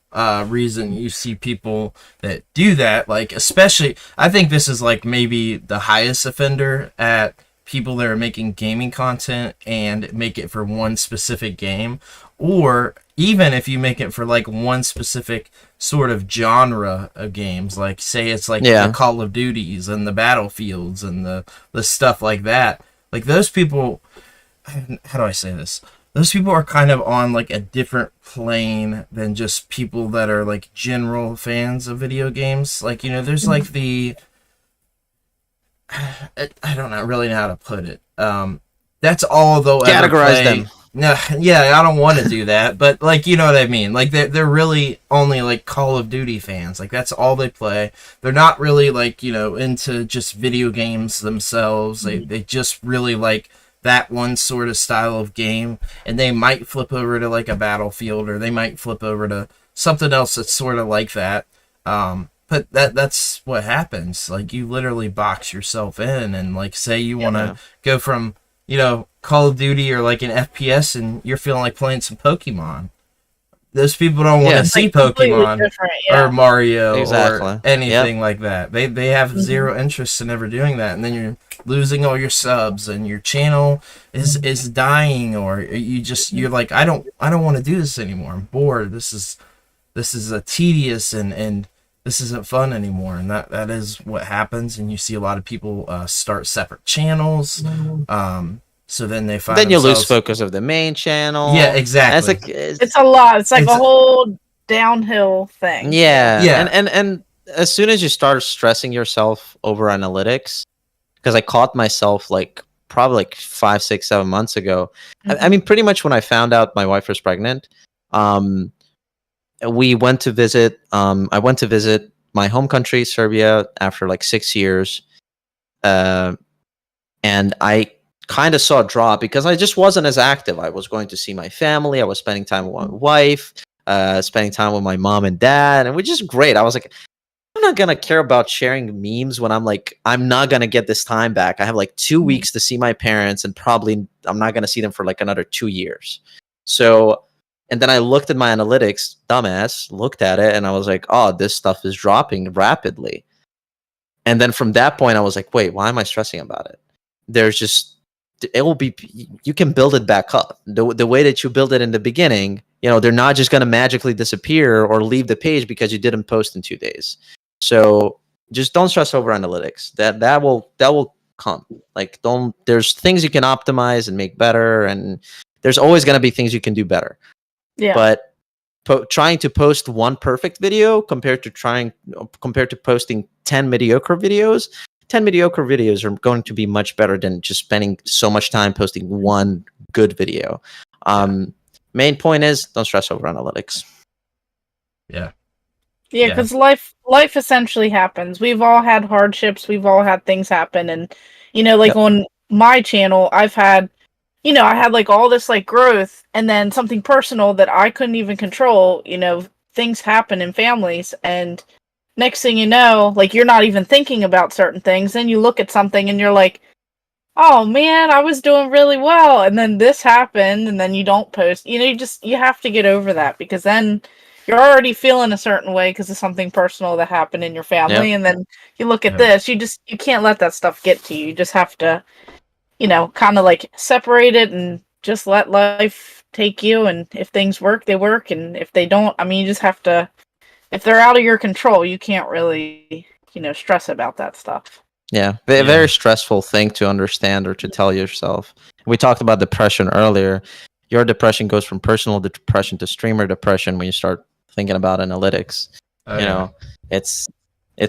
reason you see people that do that, like, especially, I think this is like maybe the highest offender at people that are making gaming content and make it for one specific game, or even if you make it for like one specific sort of genre of games, like say it's like the Call of Duties and the Battlefields and the stuff like that. Like those people, how do I say this? Those people are kind of on like a different plane than just people that are like general fans of video games. Like, there's like the I don't know, really know how to put it. That's all they'll ever Categorize play. them. No, yeah, I don't want to do that, but like, you know what I mean. Like they're really only like Call of Duty fans. Like that's all they play. They're not really like, you know, into just video games themselves. They just really like that one sort of style of game, and they might flip over to like a Battlefield, or they might flip over to something else that's sort of like that. But that's what happens. Like you literally box yourself in, and like say you want to go from, you know, Call of Duty or like an FPS, and you're feeling like playing some Pokemon. Those people don't want to see like completely Pokemon different, yeah. or Mario Exactly. or anything like that. They have zero interest in ever doing that, and then you're losing all your subs, and your channel is dying, or you're like, I don't want to do this anymore. I'm bored. This is a tedious and this isn't fun anymore, and that is what happens. And you see a lot of people start separate channels. So then they find Then you lose themselves- focus of the main channel. Yeah, exactly. It's like It's a lot. It's like It's- a whole downhill thing. yeah, Yeah. And as soon as you start stressing yourself over analytics, because I caught myself like probably like 5, 6, 7 months ago. I mean, pretty much when I found out my wife was pregnant, we went to visit. I went to visit my home country, Serbia, after like 6 years, and I kind of saw a drop because I just wasn't as active. I was going to see my family. I was spending time with my wife, spending time with my mom and dad, and which is great. I was like, I'm not gonna care about sharing memes when I'm like, I'm not gonna get this time back. I have like 2 weeks to see my parents, and probably I'm not gonna see them for like another 2 years. So, and then I looked at my analytics, dumbass, looked at it, and I was like, oh, this stuff is dropping rapidly. And then from that point, I was like, wait, why am I stressing about it? There's just, it will be, you can build it back up. The way that you build it in the beginning, you know, they're not just going to magically disappear or leave the page because you didn't post in 2 days. So just don't stress over analytics. That will come. Like, there's things you can optimize and make better, and there's always going to be things you can do better. Yeah. But trying to post one perfect video compared to posting 10 mediocre videos, 10 mediocre videos are going to be much better than just spending so much time posting one good video. Main point is, don't stress over analytics. Yeah. Yeah, because life essentially happens. We've all had hardships. We've all had things happen. And, you know, like on my channel, I've had, you know, I had like all this like growth, and then something personal that I couldn't even control. You know, things happen in families, and next thing you know, like you're not even thinking about certain things. Then you look at something and you're like, oh man, I was doing really well, and then this happened, and then you don't post. You know, you have to get over that, because then you're already feeling a certain way because of something personal that happened in your family, and then you look at this, you can't let that stuff get to you. You just have to, you know, kind of like separate it and just let life take you. And if things work, they work, and if they don't, I mean, you just have to. If they're out of your control, you can't really, you know, stress about that stuff. Yeah, a very stressful thing to understand or to tell yourself. We talked about depression earlier. Your depression goes from personal depression to streamer depression when you start thinking about analytics. You know, it's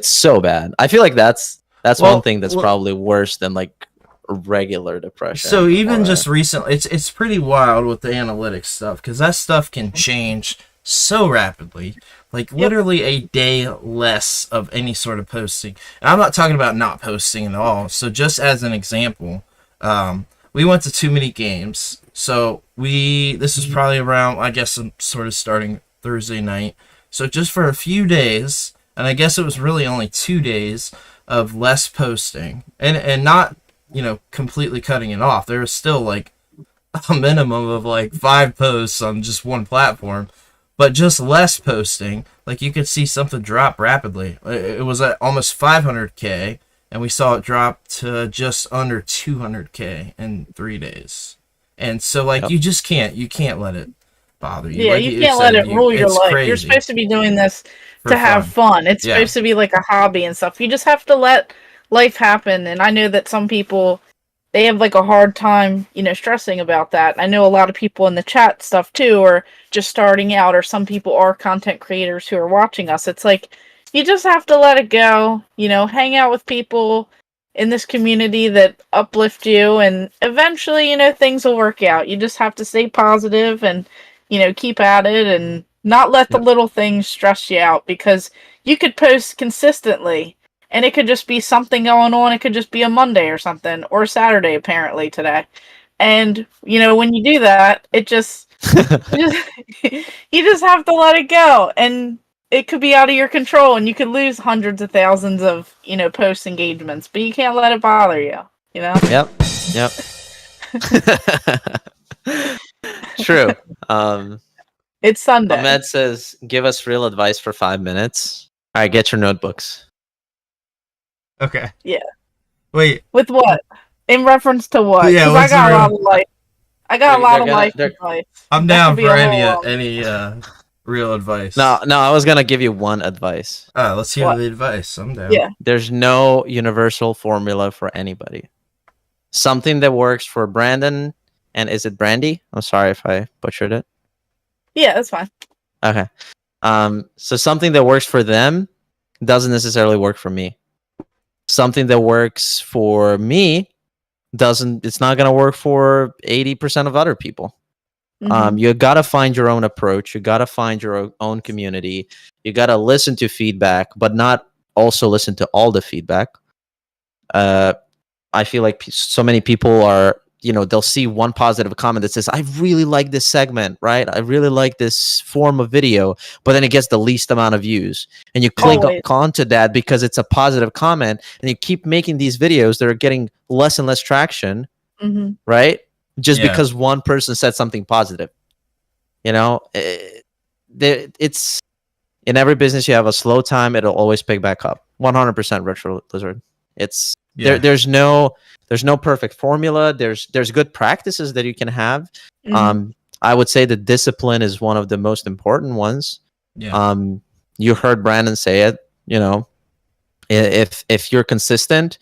so bad. I feel like that's one thing that's probably worse than like regular depression. So even just recently, it's pretty wild with the analytics stuff, because that stuff can change so rapidly. Like literally a day less of any sort of posting. And I'm not talking about not posting at all. So just as an example, we went to too many games. So this is probably around, I guess I'm sort of starting Thursday night. So just for a few days, and I guess it was really only 2 days of less posting, and not, you know, completely cutting it off. There was still like a minimum of like 5 posts on just one platform. But just less posting, like you could see something drop rapidly. It was at almost 500K, and we saw it drop to just under 200K in 3 days. And so, like, you can't let it bother you. Yeah, like you can't let it rule your life. Crazy. You're supposed to be doing this For to have fun. It's supposed to be like a hobby and stuff. You just have to let life happen. And I know that some people, they have like a hard time, you know, stressing about that. I know a lot of people in the chat stuff too are just starting out, or some people are content creators who are watching us. It's like, you just have to let it go, you know, hang out with people, in this community that uplift you, and eventually, things will work out. You just have to stay positive and, keep at it and not let the Yep. little things stress you out, because you could post consistently and it could just be something going on. It could just be a Monday or something, or Saturday apparently today. And, when you do that, it just you just, you just have to let it go, and it could be out of your control, and you could lose hundreds of thousands of post engagements, but you can't let it bother you. Yep. True. It's Sunday. Ahmed says, "Give us real advice for 5 minutes." All right, get your notebooks. Okay. Yeah. Wait. With what? In reference to what? Yeah, Because what's I got the a real- lot of life. I got a lot of life advice. I'm That down could be for a whole, any real advice. No, I was gonna give you one advice. Let's hear What? the advice. I'm down. Yeah. There's no universal formula for anybody. Something that works for Brandon, and is it Brandy? I'm sorry if I butchered it. Yeah, that's fine. Okay. So something that works for them doesn't necessarily work for me. Something that works for me it's not gonna work for 80% of other people. Mhm. You gotta find your own approach. You gotta find your own community. You gotta listen to feedback, but not also listen to all the feedback. I feel like so many people are, they'll see one positive comment that says, "I really like this segment," right? "I really like this form of video," but then it gets the least amount of views, and you click Always. onto that because it's a positive comment, and you keep making these videos that are getting less and less traction, Mhm. right? Just Yeah. because one person said something positive. It's in every business you have a slow time, it'll always pick back up. 100% Retro Lizard. It's there's no perfect formula. There's good practices that you can have. Mhm. I would say that discipline is one of the most important ones. Yeah. You heard Brandon say it, if you're consistent,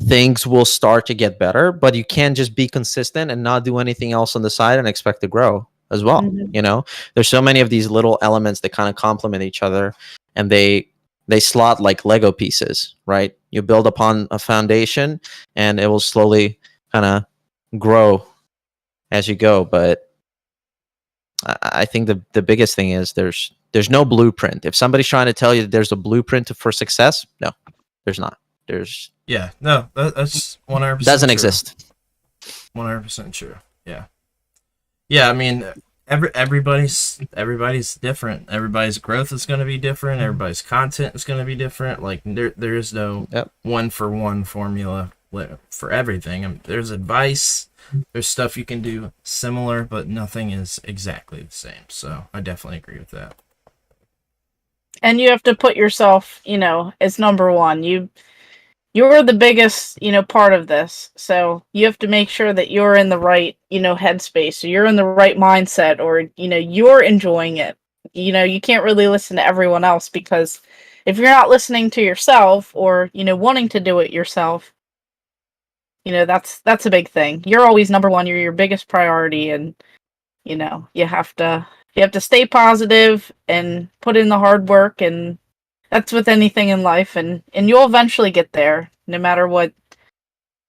things will start to get better, but you can't just be consistent and not do anything else on the side and expect to grow as well. Mhm. There's so many of these little elements that kind of complement each other, and they slot like Lego pieces, right? You build upon a foundation and it will slowly kind of grow as you go. But I think the biggest thing is there's no blueprint. If somebody's trying to tell you that there's a blueprint for success, no, there's not. That's 100% doesn't true. exist. 100% true. Yeah. I mean, everybody's different. Everybody's growth is going to be different. Everybody's content is going to be different. Like there is no one for one formula for everything. I mean, there's advice. There's stuff you can do similar, but nothing is exactly the same. So I definitely agree with that. And you have to put yourself, as number one. You're the biggest, part of this. So you have to make sure that you're in the right, headspace. So you're in the right mindset, or, you're enjoying it. You can't really listen to everyone else, because if you're not listening to yourself, or, wanting to do it yourself, that's a big thing. You're always number one. You're your biggest priority. And, you have to stay positive and put in the hard work, and that's with anything in life, and you'll eventually get there, no matter what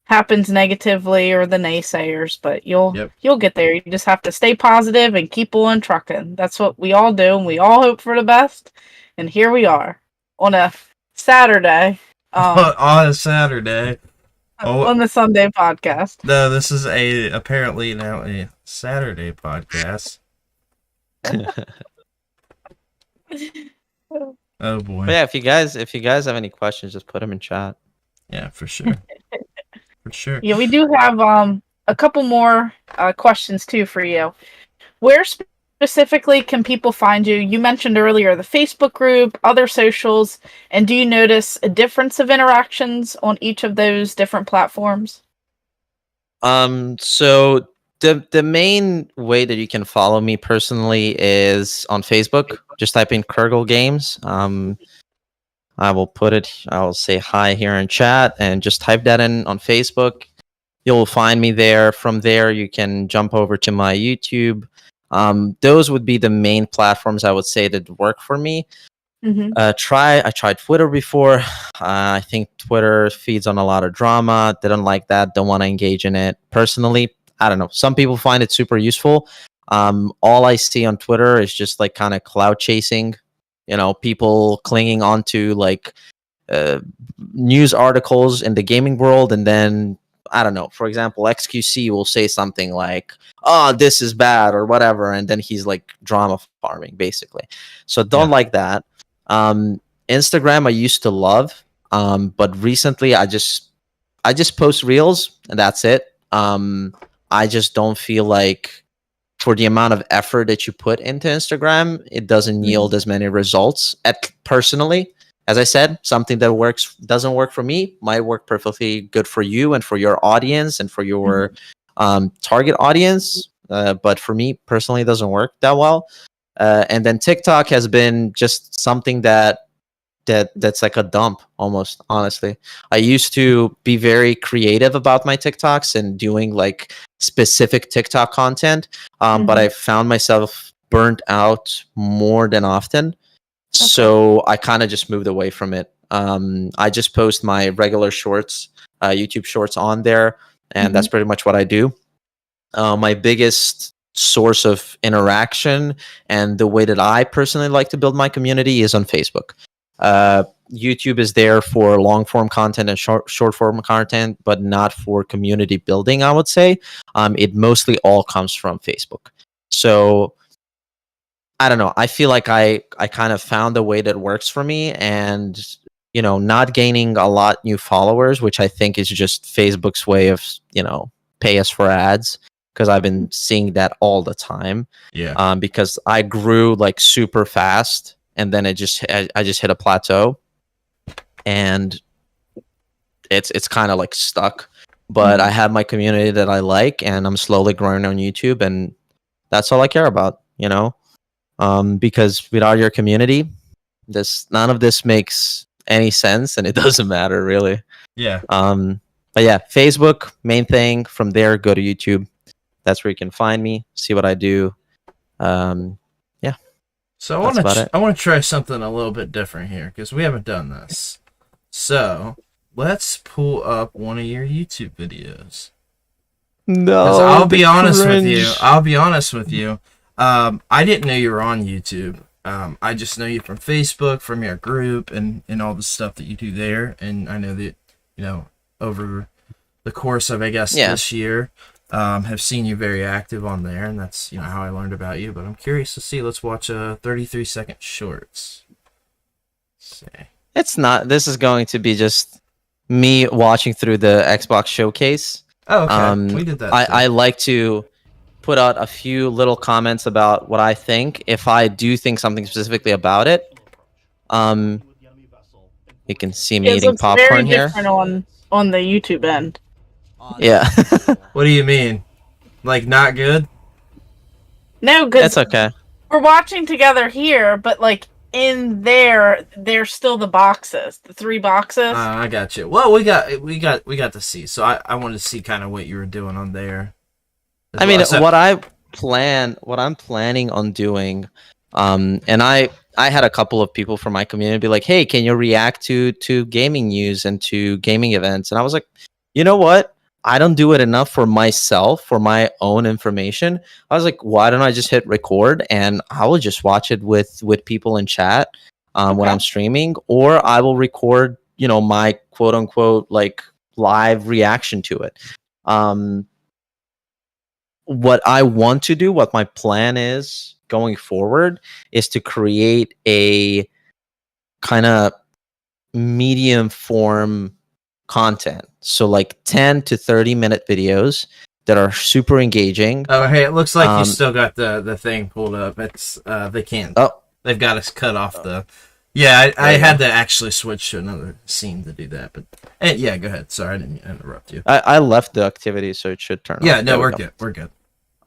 happens negatively or the naysayers. But you'll get there. You just have to stay positive and keep on trucking. That's what we all do, and we all hope for the best. And here we are on a Saturday. On a Saturday. On the Sunday podcast. No, this is apparently now a Saturday podcast. Oh boy. But yeah, if you guys have any questions, just put them in chat. Yeah, for sure. For sure. Yeah, we do have a couple more questions too for you. Where specifically can people find you? You mentioned earlier the Facebook group, other socials, and do you notice a difference of interactions on each of those different platforms? So the main way that you can follow me personally is on Facebook. Just type in Kerguhl Games. I'll say hi here in chat, and just type that in on Facebook. You'll find me there. From there, you can jump over to my YouTube. Those would be the main platforms I would say that work for me. Mm-hmm. I tried Twitter before. I think Twitter feeds on a lot of drama. Didn't like that. Don't want to engage in it. Personally, I don't know. Some people find it super useful. All I see on Twitter is just like kind of cloud chasing. You know, people clinging onto like uh, news articles in the gaming world, and then I don't know. For example, XQC will say something like, "Oh, this is bad" or whatever, and then he's like drama farming basically. So don't like that. Instagram I used to love, but recently I just post reels and that's it. I just don't feel like for the amount of effort that you put into Instagram, it doesn't yield as many results. Personally, as I said, something that works doesn't work for me might work perfectly good for you and for your audience and for your target audience. But for me personally, it doesn't work that well. And then TikTok has been just something that's like a dump almost. Honestly, I used to be very creative about my TikToks and doing like specific TikTok content, but I found myself burnt out more than often. So I kind of just moved away from it. I just post my regular shorts, YouTube shorts on there, and that's pretty much what I do. My biggest source of interaction and the way that I personally like to build my community is on Facebook. YouTube is there for long form content and short form content, but not for community building, I would say. It mostly all comes from Facebook. So I don't know. I feel like I kind of found a way that works for me, and you know, not gaining a lot new followers, which I think is just Facebook's way of, you know, pay us for ads, because I've been seeing that all the time. Yeah. Because I grew like super fast, and then I just hit a plateau, and it's kind of like stuck. But I have my community that I like, and I'm slowly growing on YouTube, and that's all I care about, you know. Because without your community, none of this makes any sense, and it doesn't matter really. Yeah. But yeah, Facebook, main thing. From there, go to YouTube. That's where you can find me, see what I do. Yeah. So I want to try something a little bit different here, because we haven't done this. So let's pull up one of your YouTube videos. No, I'll be honest with you. I didn't know you were on YouTube. I just know you from Facebook, from your group, and all the stuff that you do there. And I know that, you know, over the course of, I guess, this year, have seen you very active on there, and that's, you know, how I learned about you. But I'm curious to see. Let's watch 33-second shorts. Let's see. It's not. This is going to be just me watching through the Xbox showcase. Oh, okay. We did that. I like to put out a few little comments about what I think. If I do think something specifically about it, you can see me eating popcorn very here. Different on the YouTube end. Yeah. What do you mean? Like, not good? No, because That's okay. we're watching together here, but like in there, there's still the boxes, the 3 boxes. I got you. Well, we got to see. So I wanted to see kind of what you were doing on there. I mean, what I'm planning on doing, and I had a couple of people from my community be like, "Hey, can you react to gaming news and to gaming events?" And I was like, you know what? I don't do it enough for myself, for my own information. I was like, why don't I just hit record and I will just watch it with people in chat when I'm streaming, or I will record, you know, my quote unquote like live reaction to it. What I want to do, what my plan is going forward, is to create a kind of medium form content. So like 10 to 30 minute videos that are super engaging. Oh, hey, it looks like you still got the thing pulled up. It's they can't. Oh, they've got us cut off the. Yeah, I had to actually switch to another scene to do that. But yeah, go ahead. Sorry, I didn't interrupt you. I left the activity, so it should turn off. Yeah, no, we're good. We're good.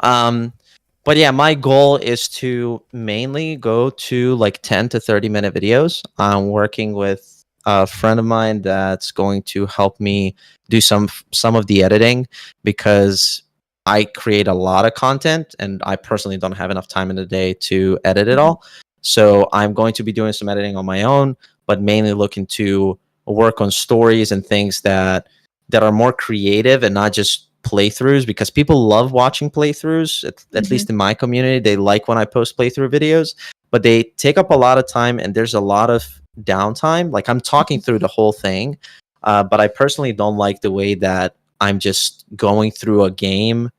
But yeah, my goal is to mainly go to like 10 to 30 minute videos. I'm working with a friend of mine that's going to help me do some of the editing, because I create a lot of content and I personally don't have enough time in the day to edit it all. So I'm going to be doing some editing on my own, but mainly looking to work on stories and things that are more creative and not just playthroughs, because people love watching playthroughs. At least in my community, they like when I post playthrough videos, but they take up a lot of time and there's a lot of downtime. Like, I'm talking through the whole thing, but I personally don't like the way that I'm just going through a game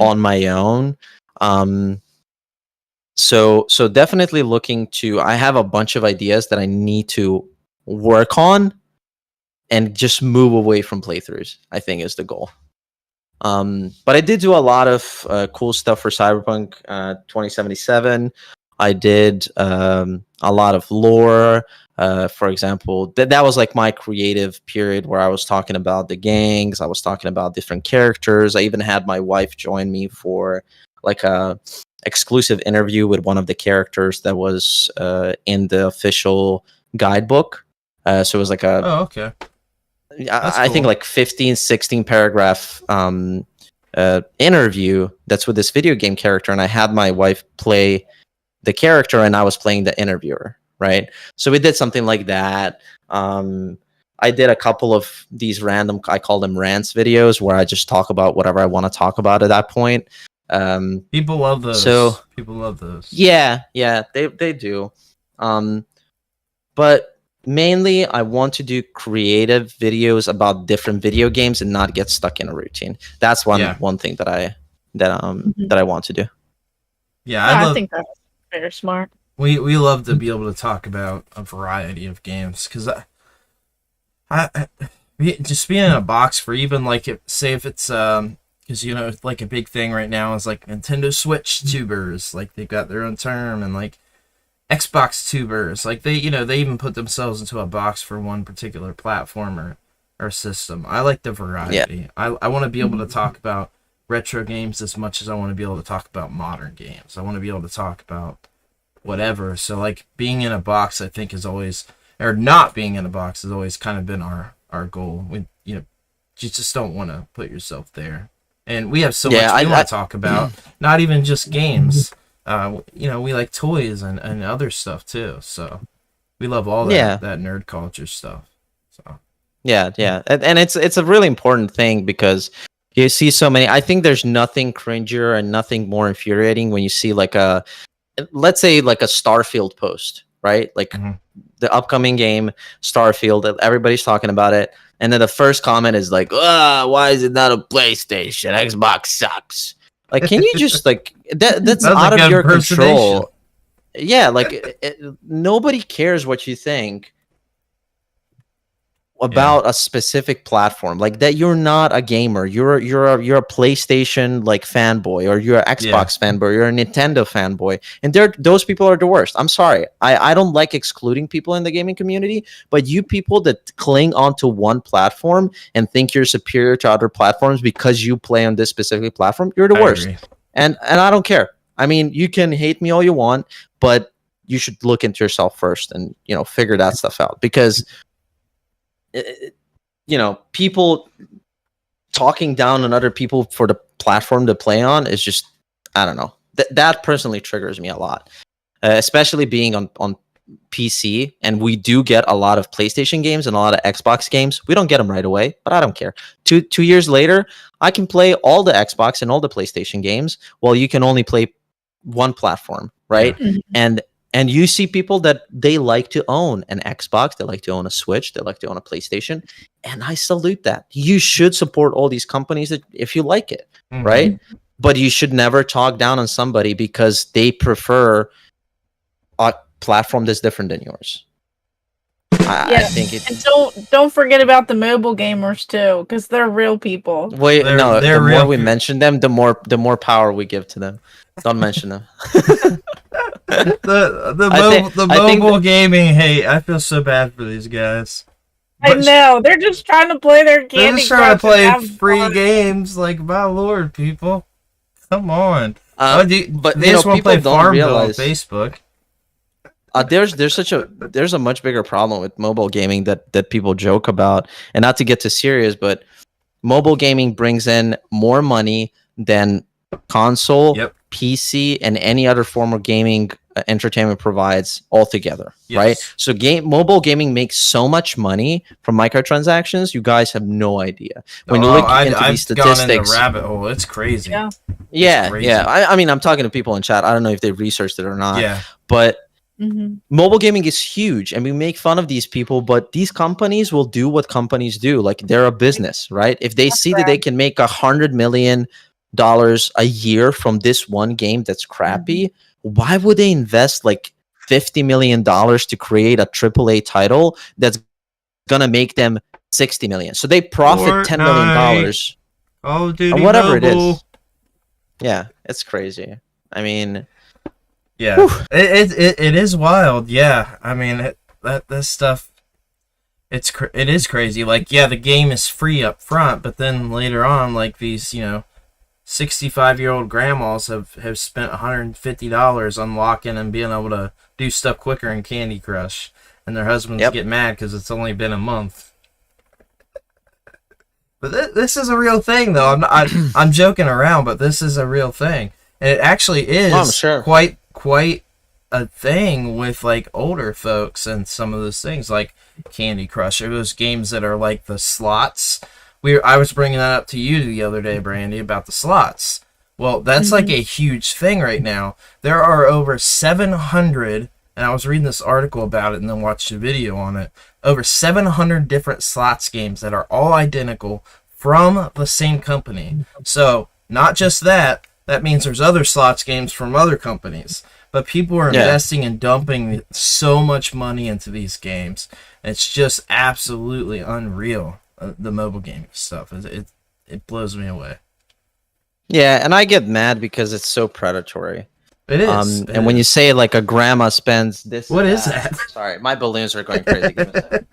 on my own. So definitely looking to, I have a bunch of ideas that I need to work on and just move away from playthroughs, I think, is the goal. But I did do a lot of cool stuff for Cyberpunk 2077. I did a lot of lore. For example, that was like my creative period where I was talking about the gangs. I was talking about different characters. I even had my wife join me for like a exclusive interview with one of the characters that was in the official guidebook. So it was like a... Oh, okay. I think like 15, 16 paragraph interview that's with this video game character, and I had my wife play the character and I was playing the interviewer, right? So we did something like that. I did a couple of these random, I call them rants videos, where I just talk about whatever I want to talk about at that point. People love those. So people love those. Yeah, they do. But mainly, I want to do creative videos about different video games and not get stuck in a routine. That's one thing that I want to do. Yeah, I think that's very smart. We love to be able to talk about a variety of games, because I just being in a box for even like say if it's because like a big thing right now is like Nintendo Switch tubers, like they've got their own term, and like Xbox tubers, like they even put themselves into a box for one particular platform or system. I like the variety. Yeah. I want to be able to talk about retro games as much as I want to be able to talk about modern games. I want to be able to talk about whatever. So like being in a box, I think, is always, or not being in a box has always kind of been our goal. You just don't want to put yourself there. And we have so much we want to talk about, not even just games. We like toys and other stuff too. So we love all that nerd culture stuff. So yeah, and it's a really important thing, because you see so many. I think there's nothing cringier and nothing more infuriating when you see like let's say like a Starfield post, right? Like the upcoming game Starfield, everybody's talking about it, and then the first comment is like, why is it not a PlayStation? Xbox sucks. Like, can you just like that's out of your control? Yeah, like nobody cares what you think about a specific platform. Like that, you're not a gamer. You're a PlayStation like fanboy, or you're an Xbox fanboy, you're a Nintendo fanboy, and those people are the worst. I'm sorry. I don't like excluding people in the gaming community, but you people that cling onto one platform and think you're superior to other platforms because you play on this specific platform, you're the worst. And I don't care. I mean, you can hate me all you want, but you should look into yourself first and figure that stuff out, because people talking down on other people for the platform to play on is just, I don't know. That personally triggers me a lot, especially being on PC. And we do get a lot of PlayStation games and a lot of Xbox games. We don't get them right away, but I don't care. Two years later, I can play all the Xbox and all the PlayStation games, while you can only play one platform, right? Yeah. And you see people that they like to own an Xbox, they like to own a Switch, they like to own a PlayStation, and I salute that. You should support all these companies if you like it, right? But you should never talk down on somebody because they prefer a platform that's different than yours. I think it. And don't forget about the mobile gamers too, because they're real people. Wait, the more we mention them, the more power we give to them. Don't mention them. the mobile gaming hate. I feel so bad for these guys. I know, they're just trying to play their Candy Crush. They're just trying to play free games. Like, my lord, people, come on. But they just want to play Farmville on Facebook. There's a much bigger problem with mobile gaming that people joke about, and not to get too serious, but mobile gaming brings in more money than console, PC, and any other form of gaming entertainment provides altogether, Yes. right? So mobile gaming makes so much money from microtransactions. You guys have no idea. When you look into I've these gone in the statistics, rabbit hole. It's crazy. Yeah. yeah, crazy. yeah. I mean, I'm talking to people in chat. I don't know if they researched it or not, Yeah. but Mm-hmm. mobile gaming is huge, and we make fun of these people, but these companies will do what companies do. Like, they're a business, right? If they see that they can make $100 million a year from this one game that's crappy, why would they invest like $50 million to create a AAA title that's gonna make them $60 million? So they profit $10 million, Call of Duty or whatever Mobile. it is. Yeah, it's crazy. I mean, Yeah, it is wild. Yeah, I mean this stuff. It is crazy. Like, yeah, the game is free up front, but then later on, like, these 65-year-old grandmas have spent $150 unlocking and being able to do stuff quicker in Candy Crush, and their husbands get mad because it's only been a month. But this is a real thing, though. I'm joking around, but this is a real thing, and it actually is quite a thing with like older folks and some of those things like Candy Crush or those games that are like the slots. I was bringing that up to you the other day, Brandy, about the slots. Well, that's like a huge thing right now. There are over 700, and I was reading this article about it and then watched a video on it, over 700 different slots games that are all identical from the same company. So, not just that means there's other slots games from other companies. But people are investing and dumping so much money into these games. It's just absolutely unreal. The mobile gaming stuff, it blows me away. yeah, and I get mad because it's so predatory. It is. And when you say like a grandma spends this, what is that? Sorry, my balloons are going crazy. Give me a second.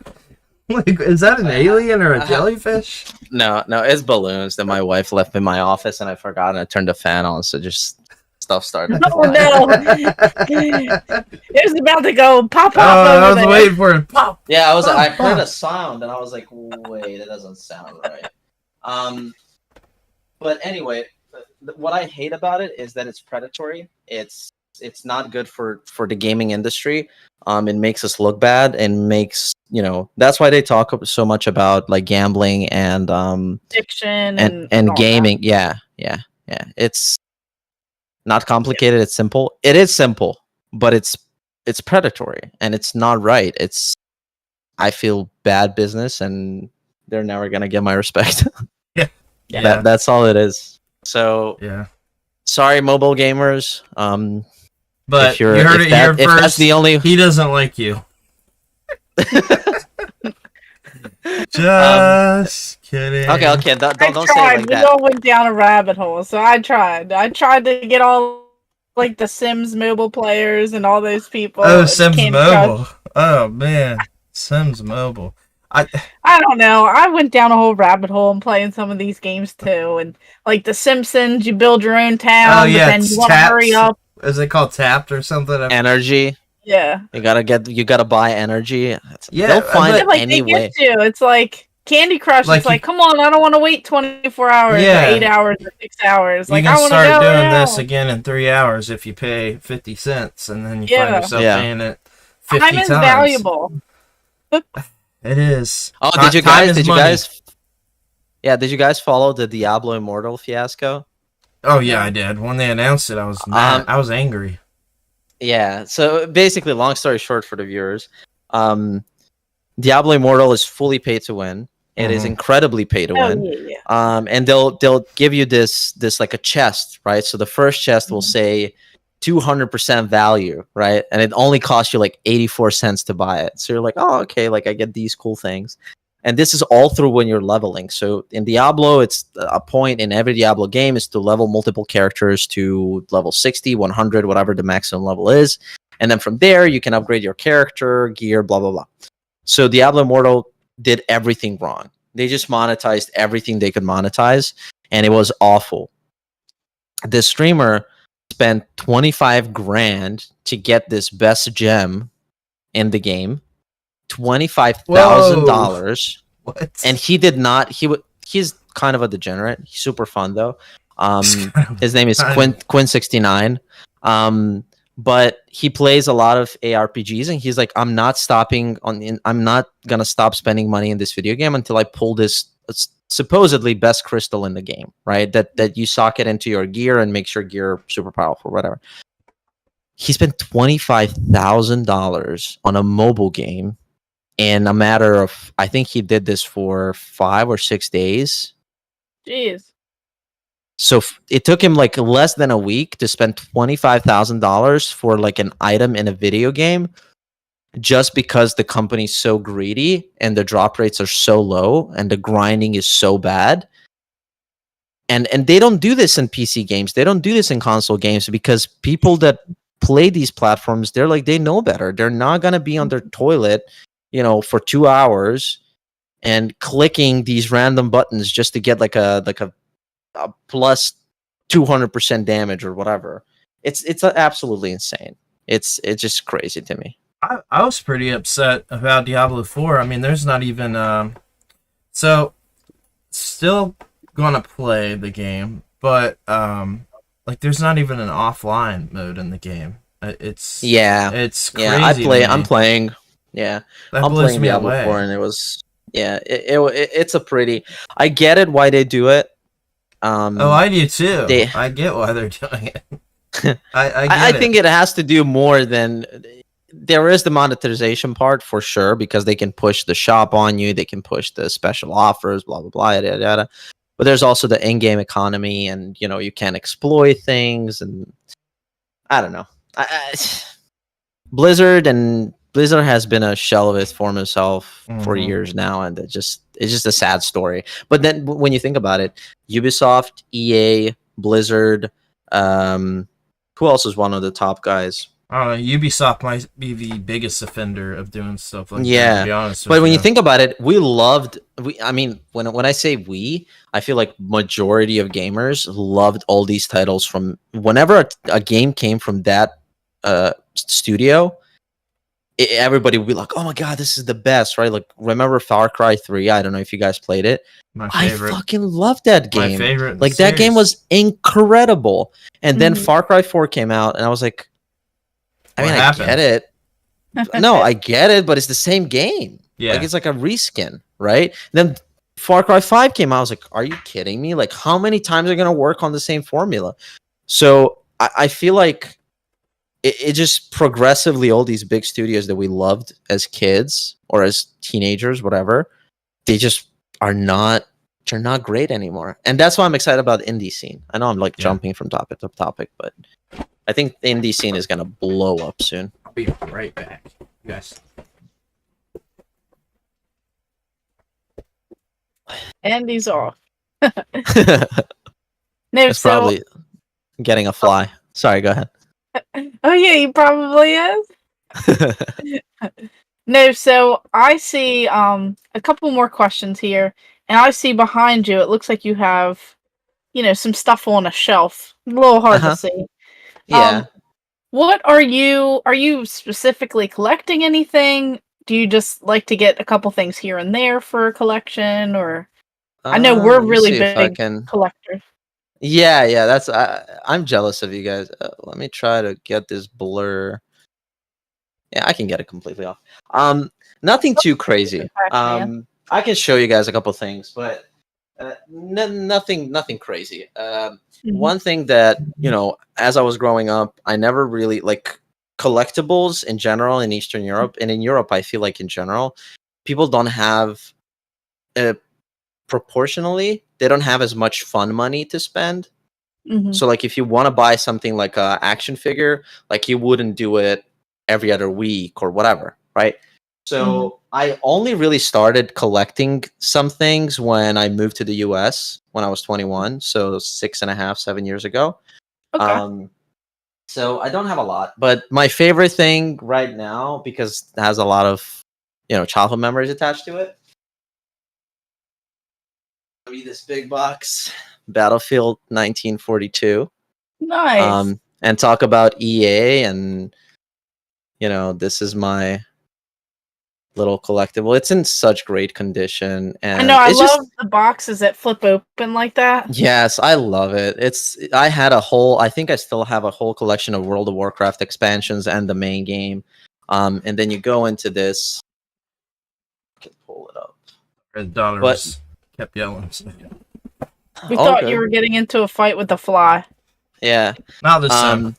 Like, is that an alien or a jellyfish? No, it's balloons that my wife left in my office, and I forgot, and I turned the fan on, so just stuff started. Oh no! It was about to go pop. I was waiting for it. Pop. Yeah, I heard a sound, and I was like, "Wait, it doesn't sound right." But anyway, what I hate about it is that it's predatory. It's not good for the gaming industry. It makes us look bad, and makes that's why they talk so much about like gambling and addiction and gaming. Yeah. It's not complicated. It's simple. It is simple, but it's predatory, and it's not right. I feel bad business, and they're never gonna get my respect. Yeah. That's all it is. So yeah, sorry, mobile gamers. But you heard it here first. That's the only. He doesn't like you. Just kidding. Okay. Don't say it like that. We all went down a rabbit hole, so I tried to get all like the Sims mobile players and all those people. Oh, Sims Mobile. Oh man, Sims Mobile. I don't know. I went down a whole rabbit hole and playing some of these games too, and like The Simpsons, you build your own town, but then you want to hurry up. Is it called Tapped or something? Energy. Yeah. You gotta buy energy. Yeah, they'll find any way. It's like Candy Crush. It's like, come on, I don't want to wait 24 hours or 8 hours or 6 hours. Like, I want to start doing this again in 3 hours if you pay 50 cents, and then you find yourself paying it 50 times. Time is valuable. It is. Oh, did you guys follow the Diablo Immortal fiasco? Oh yeah, I did. When they announced it, I was mad. I was angry. Yeah. So basically, long story short for the viewers, Diablo Immortal is fully pay to win. It is incredibly pay to win. Yeah. And they'll give you this like a chest, right? So the first chest will say 200% value, right? And it only costs you like 84 cents to buy it. So you're like, oh, okay, like I get these cool things. And this is all through when you're leveling. So in Diablo, it's a point in every Diablo game is to level multiple characters to level 60, 100, whatever the maximum level is. And then from there, you can upgrade your character, gear, blah, blah, blah. So Diablo Immortal did everything wrong. They just monetized everything they could monetize, and it was awful. The streamer spent 25 grand to get this best gem in the game. $25,000. What? And he did not. He's kind of a degenerate. He's super fun though. His name is Quinn69. But he plays a lot of ARPGs, and he's like, I'm not gonna stop spending money in this video game until I pull this supposedly best crystal in the game, right? That you socket into your gear and makes your gear super powerful, whatever. He spent $25,000 on a mobile game in a matter of, I think he did this for 5 or 6 days. Jeez. So it took him like less than a week to spend $25,000 for like an item in a video game, just because the company's so greedy and the drop rates are so low and the grinding is so bad. And they don't do this in PC games. They don't do this in console games, because people that play these platforms, they're like, they know better. They're not going to be on their toilet, for 2 hours and clicking these random buttons just to get like a plus 200% damage or whatever. It's absolutely insane. It's just crazy to me. I was pretty upset about Diablo 4. I mean, there's not even so still gonna play the game, but like there's not even an offline mode in the game. It's crazy. I'm playing. Yeah, that I'm blows playing me Diablo away. 4, and it was it's a pretty. I get it why they do it. I do too. I get why they're doing it. I think it has to do more than. There is the monetization part for sure, because they can push the shop on you, they can push the special offers, blah blah blah, yada yada. But there's also the in-game economy, and you can exploit things, and I don't know. Blizzard has been a shell of its former self for years now, and it's just a sad story. But then when you think about it, Ubisoft, EA, Blizzard, who else is one of the top guys? I don't know. Ubisoft might be the biggest offender of doing stuff like that. Yeah, to be honest but with when you think about it, I mean, when I say we, I feel like majority of gamers loved all these titles from whenever a game came from that studio. Everybody would be like, "Oh my god, this is the best!" Right? Like, remember Far Cry 3? I don't know if you guys played it. My favorite. I fucking loved that game. My favorite. Like, that game was incredible. And then Far Cry 4 came out, and I was like, I get it. No, I get it, but it's the same game. Yeah. Like, it's like a reskin, right? Then Far Cry 5 came out. I was like, are you kidding me? Like, how many times are going to work on the same formula? So I feel like it just progressively, all these big studios that we loved as kids or as teenagers, whatever, they just they're not great anymore. And that's why I'm excited about the indie scene. I know I'm like jumping from topic to topic, but I think the indie scene is going to blow up soon. I'll be right back. You guys. And he's off. It's probably getting a fly. Sorry, go ahead. Oh yeah, he probably is. No, so I see a couple more questions here, and I see behind you. It looks like you have, some stuff on a shelf. A little hard to see. Yeah. What are you? Are you specifically collecting anything? Do you just like to get a couple things here and there for a collection, or? I know we're really big collectors. Yeah, that's I'm jealous of you guys. Let me try to get this blur. Yeah, I can get it completely off. Nothing too crazy. I can show you guys a couple things, but nothing crazy. One thing that, as I was growing up, I never really like collectibles in general in Eastern Europe, and in Europe, I feel like in general, people don't have proportionally, they don't have as much fun money to spend. So like if you want to buy something like a action figure, like you wouldn't do it every other week or whatever, right? So I only really started collecting some things when I moved to the US when I was 21, so 6.5, 7 years ago. Okay. So I don't have a lot, but my favorite thing right now, because it has a lot of childhood memories attached to it, this big box, Battlefield 1942. Nice. And talk about EA, and this is my little collectible. It's in such great condition, I and know. I it's love just the boxes that flip open like that. yes, I love it. I think I still have a whole collection of World of Warcraft expansions and the main game. And then you go into this. I can pull it up. Red daughter But- was kept yelling. So. We All thought good. you were getting into a fight with the fly. Yeah. Not this time.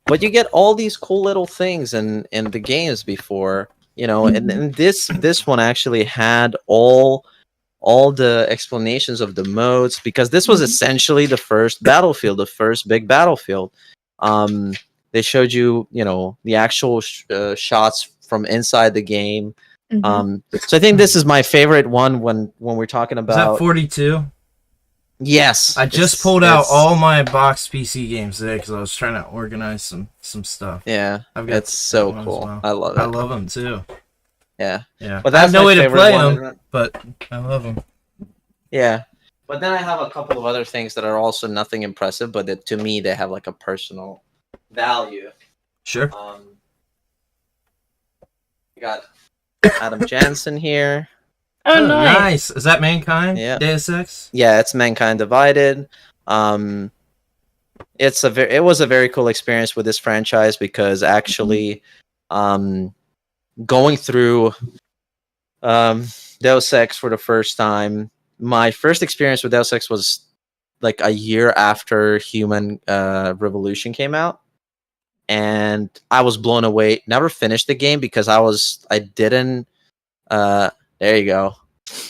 But you get all these cool little things in the games before, and this one actually had all the explanations of the modes, because this was essentially the first battlefield, the first big battlefield. They showed you, the actual shots from inside the game. So I think this is my favorite one when we're talking Is about. that 42? Yes, I just pulled out all my box PC games today because I was trying to organize some stuff. Yeah, I've got it's so that one as cool. well. I love it. I love them too. Yeah, Yeah. but I that's have no my way to favorite play one. them, but I love them. Yeah, but then I have a couple of other things that are also nothing impressive, but that to me they have like a personal value. Sure. We got Adam Jansen here. Oh, nice. Is that Mankind? Yeah. Deus Ex? Yeah, it's Mankind Divided. It was a very cool experience with this franchise, because actually going through Deus Ex for the first time. My first experience with Deus Ex was like a year after Human Revolution came out, and I was blown away. Never finished the game because I didn't. There you go.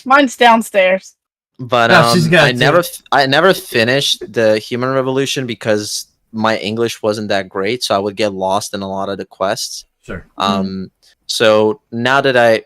Mine's downstairs. But Oh, she's got it I never finished the Human Revolution because my English wasn't that great, so I would get lost in a lot of the quests. Sure. So now that I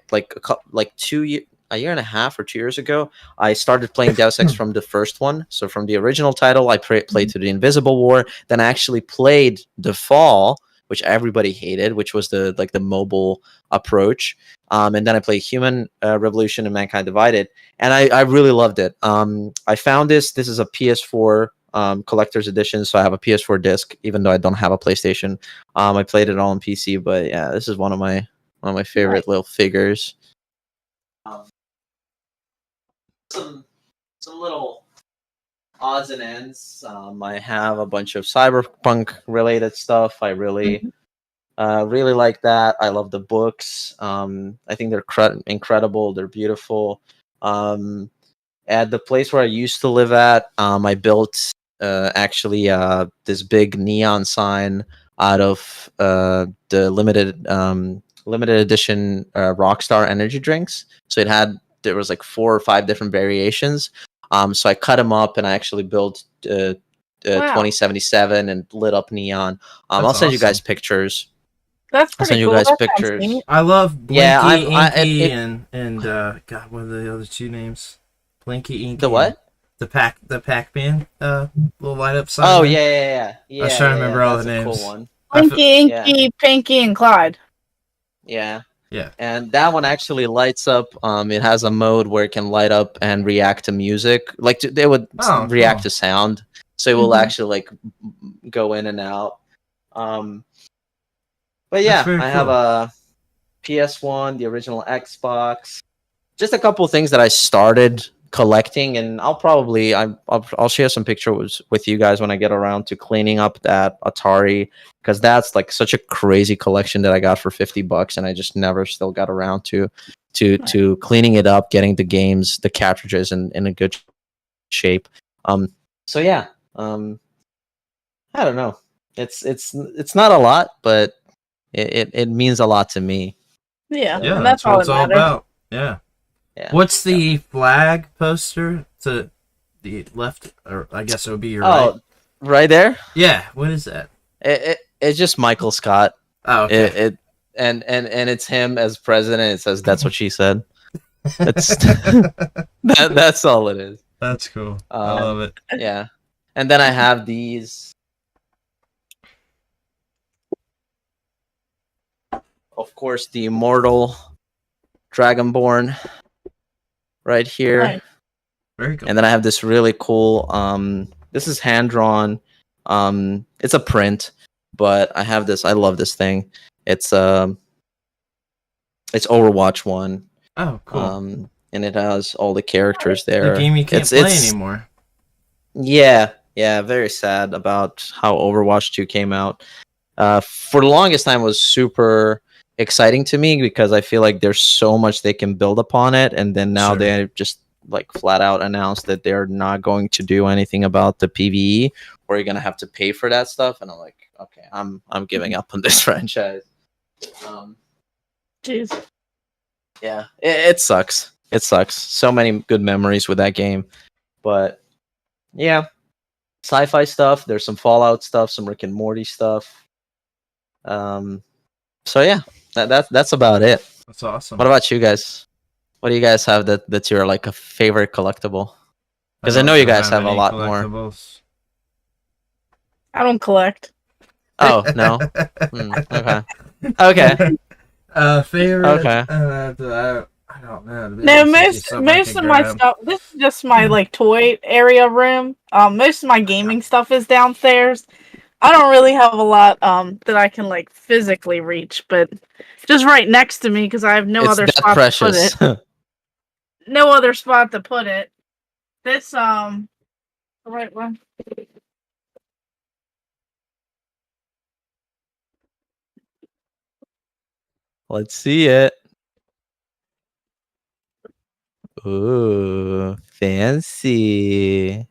a year and a half or 2 years ago, I started playing Deus Ex from the first one. So from the original title, I played through the Invisible War. Then I actually played The Fall, which everybody hated, which was the mobile approach. And then I played Human Revolution and Mankind Divided, and I really loved it. I found this. This is a PS4 collector's edition, so I have a PS4 disc, even though I don't have a PlayStation. I played it all on PC, but yeah, this is one of my favorite little figures. Some little odds and ends. I have a bunch of cyberpunk related stuff. I really like that. I love the books. I think they're incredible. They're beautiful. At the place where I used to live at, I built actually this big neon sign out of the limited edition Rockstar energy drinks. So there was like 4 or 5 different variations. So I cut them up and I actually built 2077 and lit up neon. I'll send you guys pictures. That's I'll pretty send you cool. guys That sounds pictures. neat. I love Blinky, Yeah, Inky, and God, what are the other 2 names? Blinky, Inky. The what? The Pac-Man little light up sign. Oh yeah. I was trying to remember all the names. Cool one. Pinky, Inky, Pinky, and Clyde. Yeah. Yeah. And that one actually lights up. It has a mode where it can light up and react to music. Like they would react to sound. So it will actually like go in and out. But yeah, I have a PS1, the original Xbox. Just a couple things that I started collecting, and I'll share some pictures with you guys when I get around to cleaning up that Atari, because that's like such a crazy collection that I got for $50, and I just never still got around to cleaning it up, getting the games, the cartridges in a good shape. So yeah, I don't know. It's not a lot, but it means a lot to me. Yeah, Yeah, and that's what all it's that all matters. about. Yeah. Yeah. What's the flag poster to the left, or I guess it would be your right? Right there. Yeah. What is that? It's just Michael Scott. Oh, okay. And it's him as president. It says that's what she said. It's that's all it is. That's cool. I love it. Yeah. And then I have these. Of course, the immortal Dragonborn right here. Nice. Very cool. And then I have this really cool this is hand drawn. It's a print, but I have this. I love this thing. It's It's Overwatch 1. Oh, cool. And it has all the characters there. The game you can't play anymore. Yeah, very sad about how Overwatch 2 came out. For the longest time, it was super exciting to me because I feel like there's so much they can build upon it, and then now they just like flat out announced that they're not going to do anything about the PvE, or you're gonna have to pay for that stuff. And I'm like, okay, I'm giving up on this franchise. Jeez. Yeah, it sucks. It sucks. So many good memories with that game, but yeah, sci-fi stuff. There's some Fallout stuff, some Rick and Morty stuff. So yeah, that's about it. That's awesome. What about you guys? What do you guys have that's your like a favorite collectible? Because I know you guys have a lot more. I don't collect. Oh no. Okay. Okay. Favorite. Okay. I don't know. No, most of my stuff. This is just my like toy area room. Most of my gaming stuff is downstairs. I don't really have a lot that I can like physically reach, but just right next to me because I have no other spot to put it. No other spot to put it. This the right one. Let's see it. Ooh, fancy.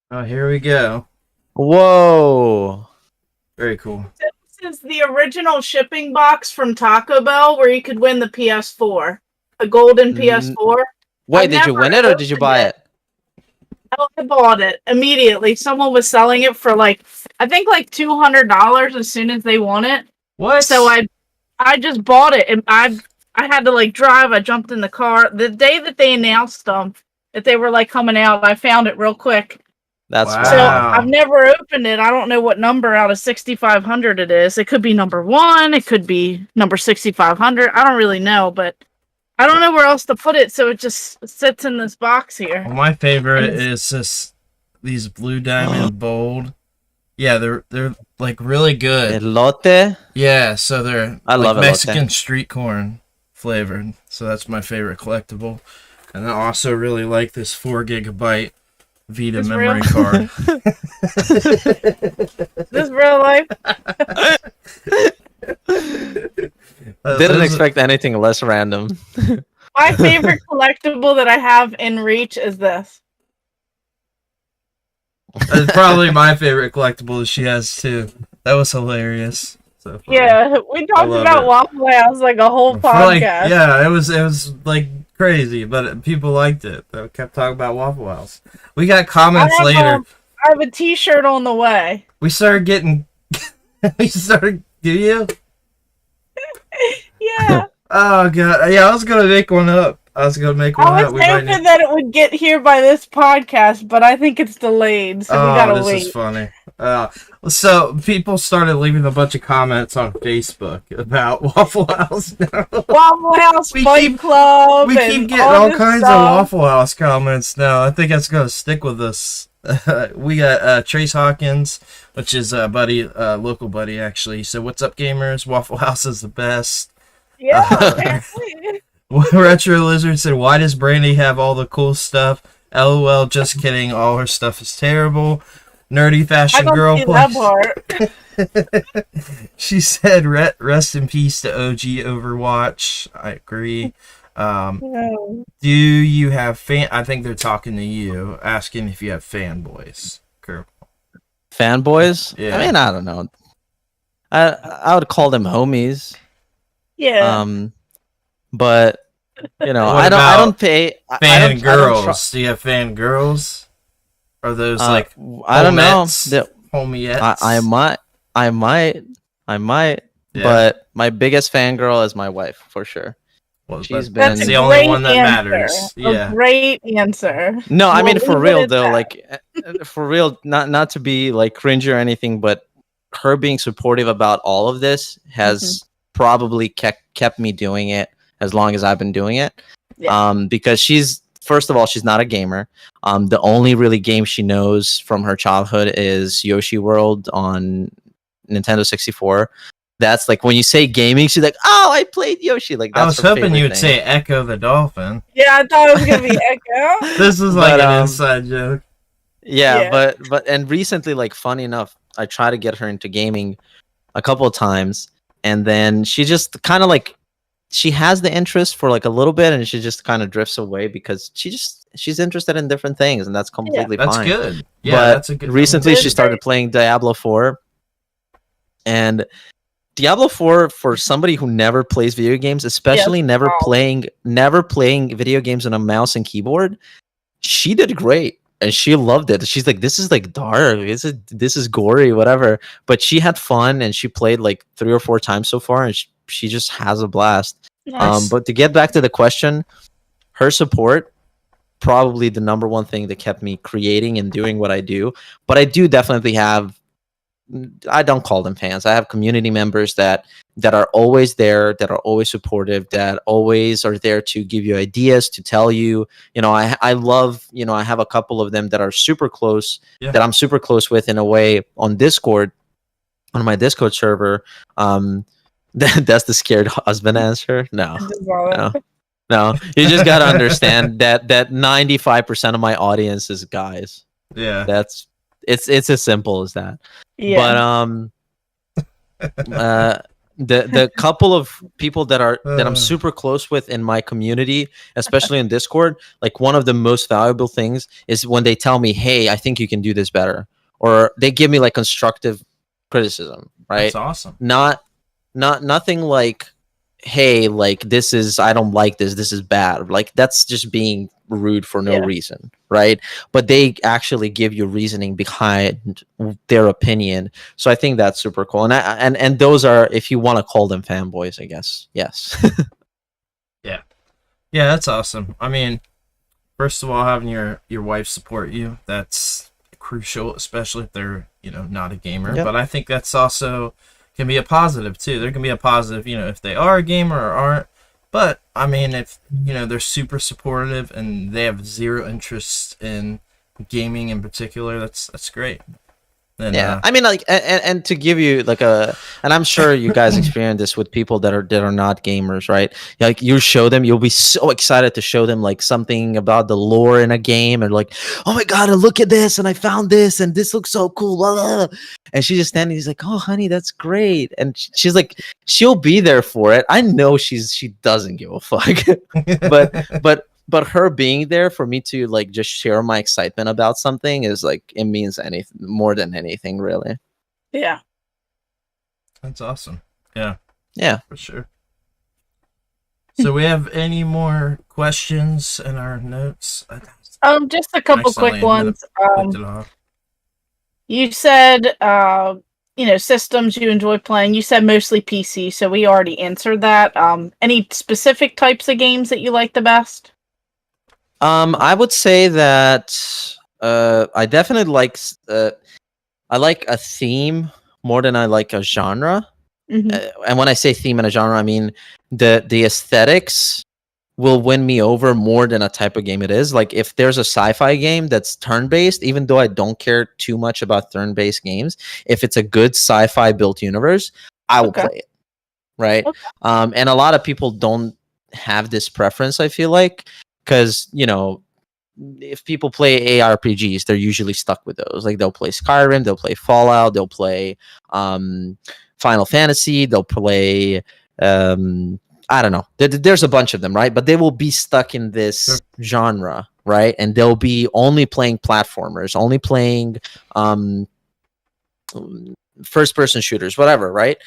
Oh, here we go. Whoa. Very cool. This is the original shipping box from Taco Bell where you could win the PS4. A golden PS4. Wait, did you win it or did you buy it? I bought it immediately. Someone was selling it for like, I think like $200 as soon as they won it. What? So I just bought it, and I had to like drive. I jumped in the car the day that they announced them that they were like coming out. I found it real quick. That's wow. So I've never opened it. I don't know what number out of 6,500 it is. It could be number 1. It could be number 6,500. I don't really know, but I don't know where else to put it. So it just sits in this box here. Well, my favorite is these blue diamond bold. Yeah, they're like really good. Elote? Yeah, so they're I love Mexican elote. street corn flavored. So that's my favorite collectible. And I also really like this 4 gigabyte Vita memory card. This real life? Didn't expect anything less random. My favorite collectible that I have in reach is this. That's probably my favorite collectible she has too. That was hilarious. So funny. Yeah, we talked about Waffle House like a whole podcast. Yeah, it was like crazy, but people liked it. They kept talking about Waffle House. We got comments later. I have a T-shirt on the way. We started getting. Do you? Yeah. Oh god, yeah. I was gonna make one up. I was hoping that it would get here by this podcast, but I think it's delayed, so we gotta wait. This is funny. So people started leaving a bunch of comments on Facebook about Waffle House now. Waffle House Fight Club. We keep getting all kinds of Waffle House comments now. I think that's gonna stick with us. We got Trace Hawkins, which is a buddy, local buddy actually. He said, "What's up, gamers? Waffle House is the best." Yeah, apparently. Retro Lizard said, "Why does Brandy have all the cool stuff? LOL, just kidding. All her stuff is terrible." Nerdy Fashion Girl. She said, "Rest in peace to OG Overwatch." I agree. Do you have I think they're talking to you, asking if you have fanboys. Kerguhl. Fanboys? Yeah. I mean, I don't know. I would call them homies. Yeah. But you know, What I don't pay fangirls. Do you have fangirls? Are those like I don't know. Homiettes? I might. Yeah. But my biggest fangirl is my wife for sure. Well, she's that's the only one that matters. Yeah. Great answer. No, I mean for real though, like for real, not to be like cringe or anything, but her being supportive about all of this has probably kept me doing it as long as I've been doing it. Yeah. Because first of all, she's not a gamer. The only really game she knows from her childhood is Yoshi World on Nintendo 64. That's like when you say gaming, she's like, "Oh, I played Yoshi." Like that's I was her hoping favorite you would thing. say Echo the Dolphin. Yeah, I thought it was gonna be Echo. This is like But, an inside joke. Yeah, Yeah. but and recently, like funny enough, I tried to get her into gaming a couple of times, and then she just kind of like she has the interest for like a little bit, and she just kind of drifts away because she's interested in different things, and that's completely That's fine. good. Yeah, But that's a good. recently, she Good, started right. playing Diablo 4, and Diablo 4 for somebody who never plays video games, especially never wow. playing video games on a mouse and keyboard, she did great and she loved it. She's like, this is like dark, this is gory, whatever. But she had fun and she played like 3 or 4 times so far, and she just has a blast. Nice. But to get back to the question, her support probably the number one thing that kept me creating and doing what I do. But I do definitely have, I don't call them fans. I have community members that are always there, that are always supportive, that always are there to give you ideas, to tell you. You know, I love, you know, I have a couple of them that are super close, that I'm super close with in a way on Discord, on my Discord server. That's the scared husband answer. No, no, no. You just gotta understand that 95% of my audience is guys. Yeah. That's it's as simple as that. Yeah. But the couple of people that I'm super close with in my community, especially in Discord, like one of the most valuable things is when they tell me, "Hey, I think you can do this better," or they give me like constructive criticism. Right? That's awesome. Nothing like, "Hey, like this is, I don't like this. This is bad." Like that's just being rude for no reason, right? But they actually give you reasoning behind their opinion. So I think that's super cool. And those are, if you want to call them fanboys, I guess. Yes. Yeah, that's awesome. I mean, first of all, having your wife support you, that's crucial, especially if they're, you know, not a gamer. Yep. But I think that's also can be a positive too. There can be a positive, you know, if they are a gamer or aren't. But I mean, if you know they're super supportive and they have zero interest in gaming in particular, that's great. And, yeah, I mean, like, and to give you like a, and I'm sure you guys experience this with people that are not gamers, right? Like you show them, you'll be so excited to show them like something about the lore in a game, and like, oh my god, look at this, and I found this, and this looks so cool, blah, blah. And she's just standing, he's like, oh honey, that's great, and she's like, she'll be there for it. I know she doesn't give a fuck, but her being there for me to like just share my excitement about something is like, it means anything more than anything, really. Yeah. That's awesome. Yeah. Yeah. For sure. So we have any more questions in our notes? Just a couple quick ones. You said you know, systems you enjoy playing. You said mostly PC, so we already answered that. Any specific types of games that you like the best? I would say that I definitely like I like a theme more than I like a genre. And when I say theme and a genre, I mean the aesthetics will win me over more than a type of game it is. Like if there's a sci-fi game that's turn-based, even though I don't care too much about turn-based games, if it's a good sci-fi built universe, I will play it. Right? And a lot of people don't have this preference, I feel like. Because, you know, if people play ARPGs, they're usually stuck with those. Like they'll play Skyrim, they'll play Fallout, they'll play Final Fantasy, they'll play I don't know. There's a bunch of them, right? But they will be stuck in this genre, right? And they'll be only playing platformers, only playing first-person shooters, whatever, right?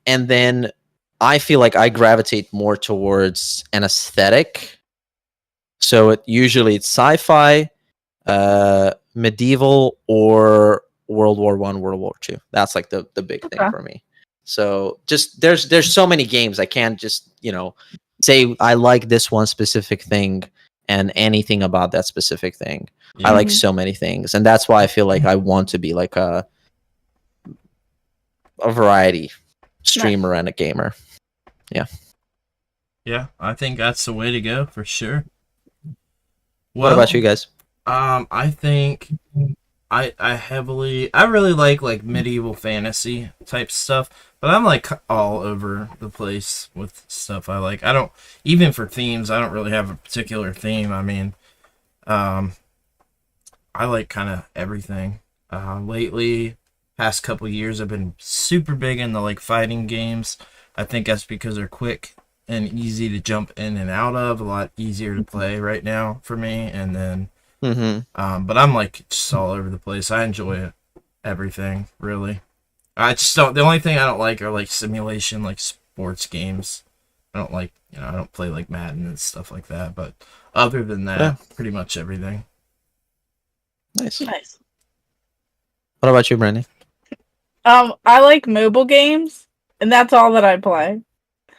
And then I feel like I gravitate more towards an aesthetic. So it's sci-fi, medieval, or World War I, World War II. That's like the big thing for me. So just there's so many games. I can't just, you know, say I like this one specific thing and anything about that specific thing. I like so many things, and that's why I feel like I want to be like a variety streamer and a gamer. Yeah. Yeah, I think that's the way to go for sure. What about you guys? I think I really like medieval fantasy type stuff, but I'm like all over the place with stuff I like. I don't even for themes. I don't really have a particular theme. I mean, I like kind of everything. Lately, past couple years, I've been super big into like fighting games. I think that's because they're quick and easy to jump in and out of. A lot easier to play right now for me. And then, but I'm like just all over the place. I enjoy everything really. I just don't. The only thing I don't like are like simulation, like sports games. I don't like, I don't play like Madden and stuff like that. But other than that, pretty much everything. Nice. Nice. What about you, Brandy? I like mobile games, and that's all that I play.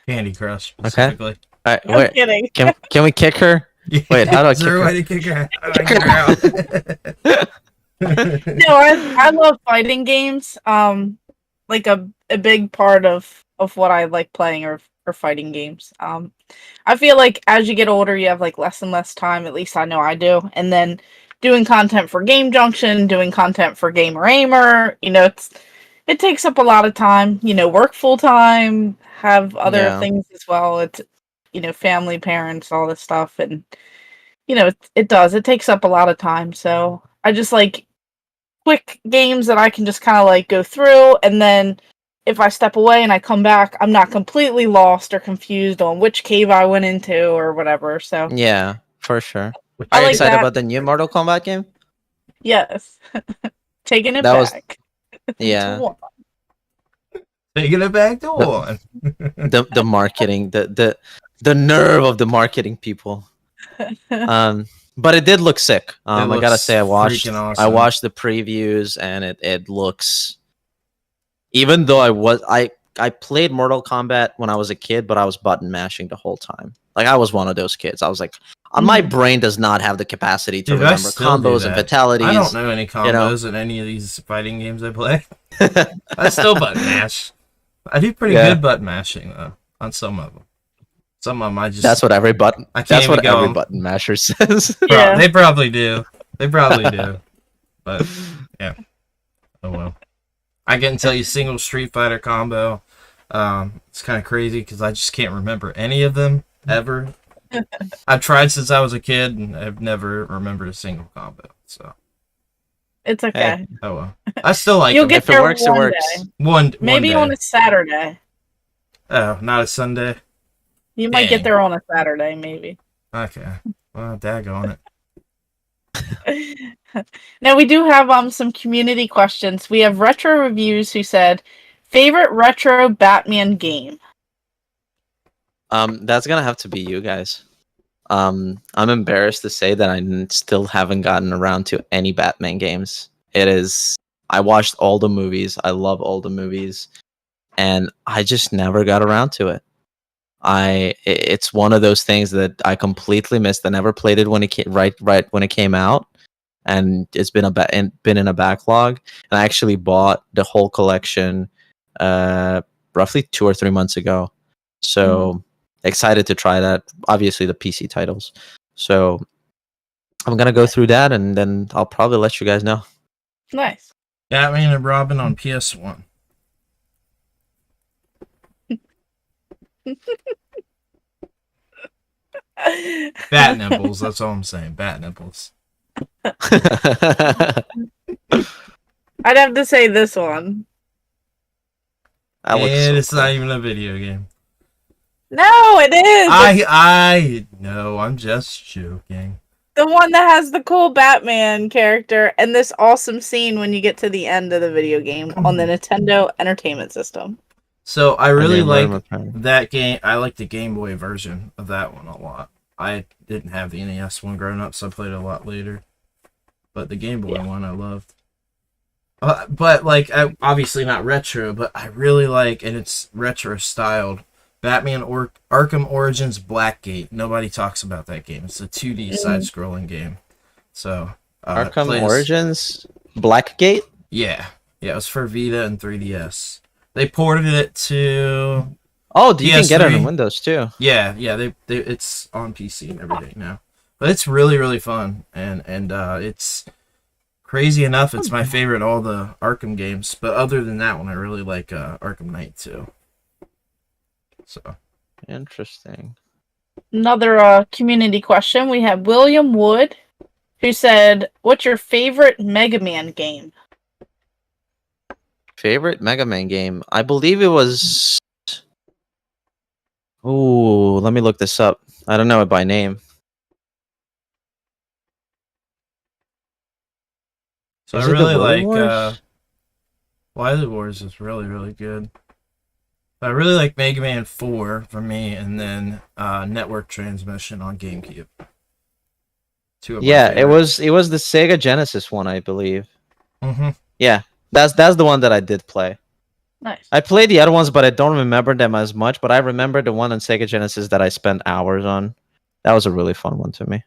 Candy Crush specifically. All right, I'm kidding. Can we kick her? Wait, how do I kick her? To kick her? How do I kick her out? No, I love fighting games. Like a big part of what I like playing are fighting games. I feel like as you get older, you have like less and less time. At least I know I do. And then doing content for Game Junction, doing content for Gamer Aimer, it takes up a lot of time. Work full time, have other things as well. It's family, parents, all this stuff, and it does. It takes up a lot of time. So I just like quick games that I can just kind of like go through, and then if I step away and I come back, I'm not completely lost or confused on which cave I went into or whatever. So yeah, for sure. I Are you like excited that. about the new Mortal Kombat game? Yes, taking it That back. Yeah. To one. Taking it back to one. The marketing, the nerve of the marketing people. But it did look sick. I gotta say, I watched the previews, and it looks. Even though I played Mortal Kombat when I was a kid, but I was button mashing the whole time. Like I was one of those kids. I was like, my brain does not have the capacity to remember combos and fatalities. I don't know any combos in any of these fighting games I play. I still button mash. I do pretty good button mashing though on some of them. Some of them I just. That's what every button. That's what every button masher says. Yeah. They probably do. But yeah. Oh well. I can tell you single Street Fighter combo. It's kind of crazy because I just can't remember any of them ever. I've tried since I was a kid, and I've never remembered a single combo. So It's okay. Hey. oh well. I still like You'll them. get If it there works, it one works. day. One Maybe day. on a Saturday. Oh, not a Sunday. You might Dang. get there on a Saturday, maybe. Okay. Well, daggone it. Now we do have some community questions. We have Retro Reviews who said, favorite retro Batman game? That's gonna have to be you guys. I'm embarrassed to say that still haven't gotten around to any Batman games. I watched all the movies. I love all the movies, and I just never got around to it. It's one of those things that I completely missed. I never played it when it came right when it came out, and it's been in a backlog. And I actually bought the whole collection roughly 2 or 3 months ago. So excited to try that. Obviously the PC titles. So I'm gonna go through that, and then I'll probably let you guys know. Nice. Batman and Robin on PS1. Bat nipples, that's all I'm saying. Bat nipples. I'd have to say this one. That looks And so it's cool. not even a video game. No, it is. I know, I'm just joking. The one that has the cool Batman character and this awesome scene when you get to the end of the video game on the Nintendo Entertainment System. So I really like that. that game. I like the Game Boy version of that one a lot. I didn't have the NES one growing up, so I played it a lot later. But the Game Boy one I loved. But like, obviously not retro, but I really like, and it's retro styled, Batman Arkham Origins Blackgate. Nobody talks about that game. It's a 2D side-scrolling game. So Arkham Origins Blackgate? Yeah, it was for Vita and 3DS. They ported it to. Oh, you can get it PS3. on Windows too. Yeah, they it's on PC and everything now. But it's really, really fun, and it's Crazy enough, it's my favorite of all the Arkham games. But other than that one, I really like Arkham Knight too. So Interesting. Another community question. We have William Wood, who said, "What's your favorite Mega Man game?" Favorite Mega Man game? I believe it was. Ooh, let me look this up. I don't know it by name. So Is I it the really Wily like Wars? Wily Wars is really, really good. I really like Mega Man 4 for me, and then Network Transmission on GameCube. Two of my Yeah, it favorites. was the Sega Genesis one, I believe. Mm-hmm. Yeah, that's the one that I did play. Nice. I played the other ones, but I don't remember them as much. But I remember the one on Sega Genesis that I spent hours on. That was a really fun one to me.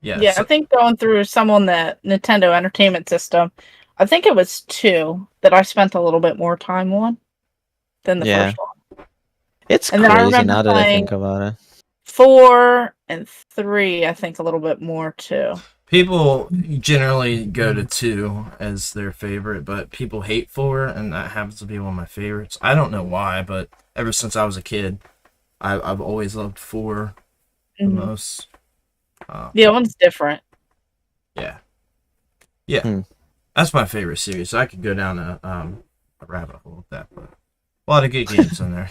Yeah. Yeah, So, I think going through some on the Nintendo Entertainment System, I think it was 2 that I spent a little bit more time on than the Yeah. first one. It's And then I crazy remember now that I playing think about it. 4 and 3, I think a little bit more too. people generally go to 2 as their favorite, but people hate 4, and that happens to be one of my favorites. I don't know why, but ever since I was a kid, I've always loved 4 the Mhm. most. The one's different. Yeah. Yeah. Hmm. That's my favorite series. So I could go down a rabbit hole with that, but a lot of good games in there.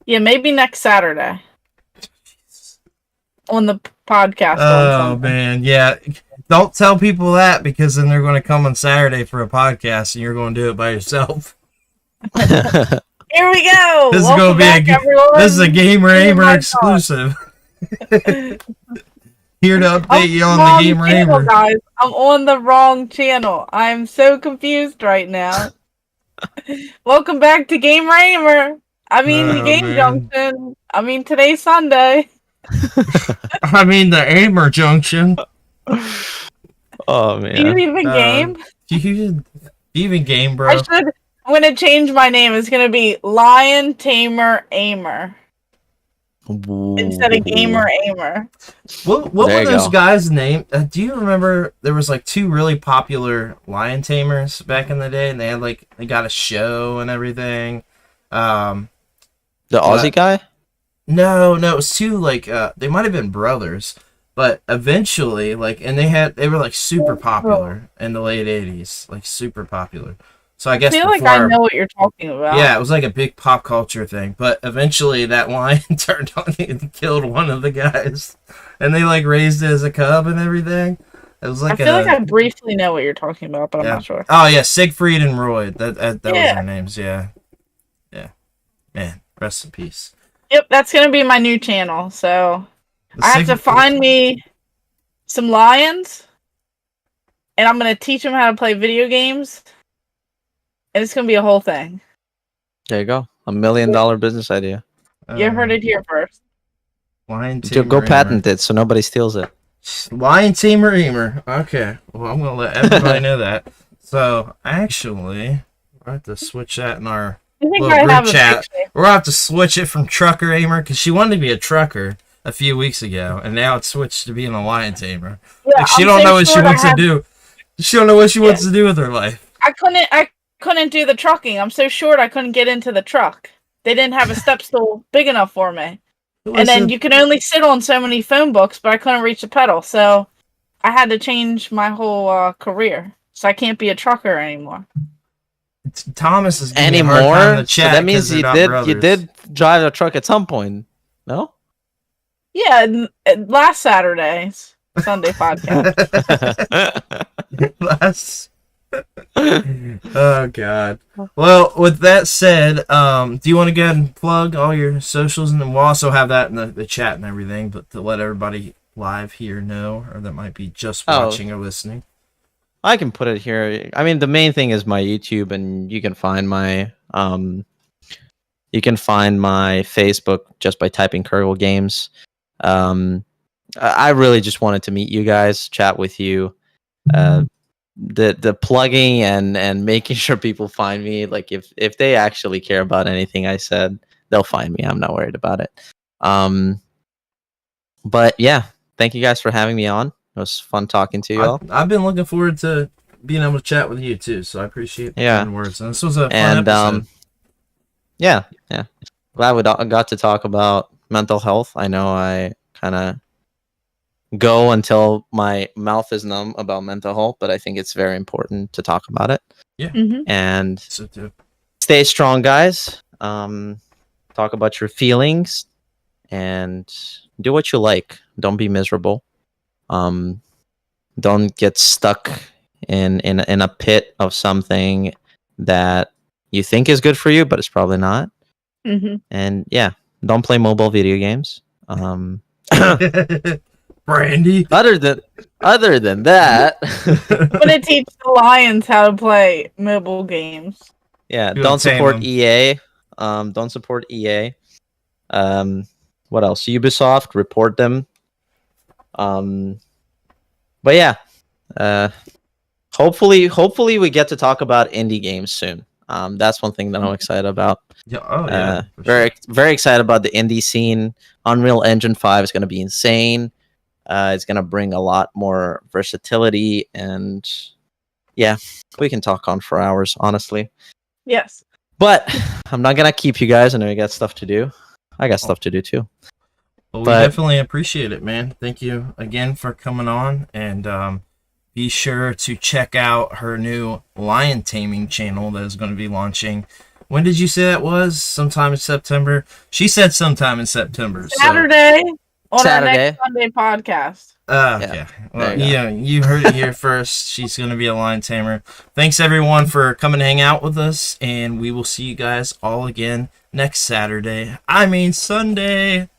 Yeah, maybe next Saturday on the podcast on Oh Sunday. man, yeah. Don't tell people that, because then they're going to come on Saturday for a podcast, and you're going to do it by yourself. Here we go. This is Welcome going to be back, everyone. this is a Gamer Here's Aimer my exclusive. Here to update I'm you on wrong the Gamer channel, Aimer. guys. I'm on the wrong channel. I'm so confused right now. Welcome back to Game Aimer. I mean, the Oh, Game man. Junction. I mean, today's Sunday. I mean the Aimer Junction. Oh Do you man. even game? You even game, bro? I should. I'm gonna change my name. It's gonna be Lion Tamer Aimer instead of Gamer Aimer. What There were you those go. guys' name? Do you remember there was like 2 really popular lion tamers back in the day, and they got a show and everything. The Aussie guy? No, it was 2 they might have been brothers, but eventually and they were like super popular in the late 80s, like super popular. So I I guess feel like before I know what you're talking about. yeah, it was like a big pop culture thing, but eventually that lion turned on and killed one of the guys, and they raised it as a cub and everything. It was I like feel like I briefly know what you're talking about, but I'm yeah. not sure. Oh yeah, Siegfried and Roy. That was Yeah. their names. Yeah, yeah. Man, rest in peace. Yep, that's gonna be my new channel. So The I have to Sieg- find me some lions, and I'm gonna teach them how to play video games, and it's gonna be a whole thing. There you go. $1 million business idea. You heard it here first. Lion Go Tamer. patent it so nobody steals it. Lion Tamer Emer. Okay. Well, I'm gonna let everybody know that. So actually, we'll have to switch that in our I think little I group have a chat. picture. We're gonna have to switch it from Trucker Aimer, because she wanted to be a trucker a few weeks ago, and now it's switched to being a lion tamer. Yeah, She I'm don't so know what she short, wants to do. She don't know what she wants to do with her life. I couldn't do the trucking. I'm so short I couldn't get into the truck. They didn't have a step stool big enough for me. And then you can only sit on so many phone books, but I couldn't reach the pedal, so I had to change my whole career. So I can't be a trucker anymore. Thomas is giving me a hard time Anymore? in the So chat that means 'cause they're you not did brothers. drive a truck at some point. No? Yeah, last Saturday's Sunday podcast. Last. Oh God. Well, with that said, do you want to go ahead and plug all your socials, and then we'll also have that in the chat and everything, but to let everybody live here know, or that might be just watching or listening. I can put it here. I mean, the main thing is my YouTube, and you can find my Facebook just by typing Kerguhl Games. I really just wanted to meet you guys, chat with you. The plugging and making sure people find me, like if they actually care about anything I said, they'll find me. I'm not worried about it. But yeah, thank you guys for having me on. It was fun talking to you all. I've been looking forward to being able to chat with you too, so I appreciate the kind words. And this was a fun episode. Yeah. Glad we got to talk about mental health. I know I kind of go until my mouth is numb about mental health, but I think it's very important to talk about it. Yeah. And So too. stay strong, guys. Talk about your feelings and do what you like. Don't be miserable. Don't get stuck in a pit of something that you think is good for you, but it's probably not. And yeah, don't play mobile video games. Brandy. Other than that, I'm gonna teach the lions how to play mobile games. yeah, You're don't tame support them. EA. Don't support EA. What else? Ubisoft, report them. But yeah, hopefully we get to talk about indie games soon. That's one thing that I'm excited about. Yeah, for Very excited about the indie scene. Unreal Engine 5 is going to be insane. It's going to bring a lot more versatility, and yeah, we can talk on for hours, honestly. Yes. But I'm not going to keep you guys. I know you got stuff to do. I got stuff to do too. Well, we definitely appreciate it, man. Thank you again for coming on, and be sure to check out her new lion taming channel that is going to be launching. When did you say that was? Sometime in September? She said sometime in September. Saturday on Saturday. our next Sunday podcast. Okay. Yeah. Well, There you heard it here first. She's going to be a lion tamer. Thanks, everyone, for coming to hang out with us, and we will see you guys all again next Saturday. I mean Sunday.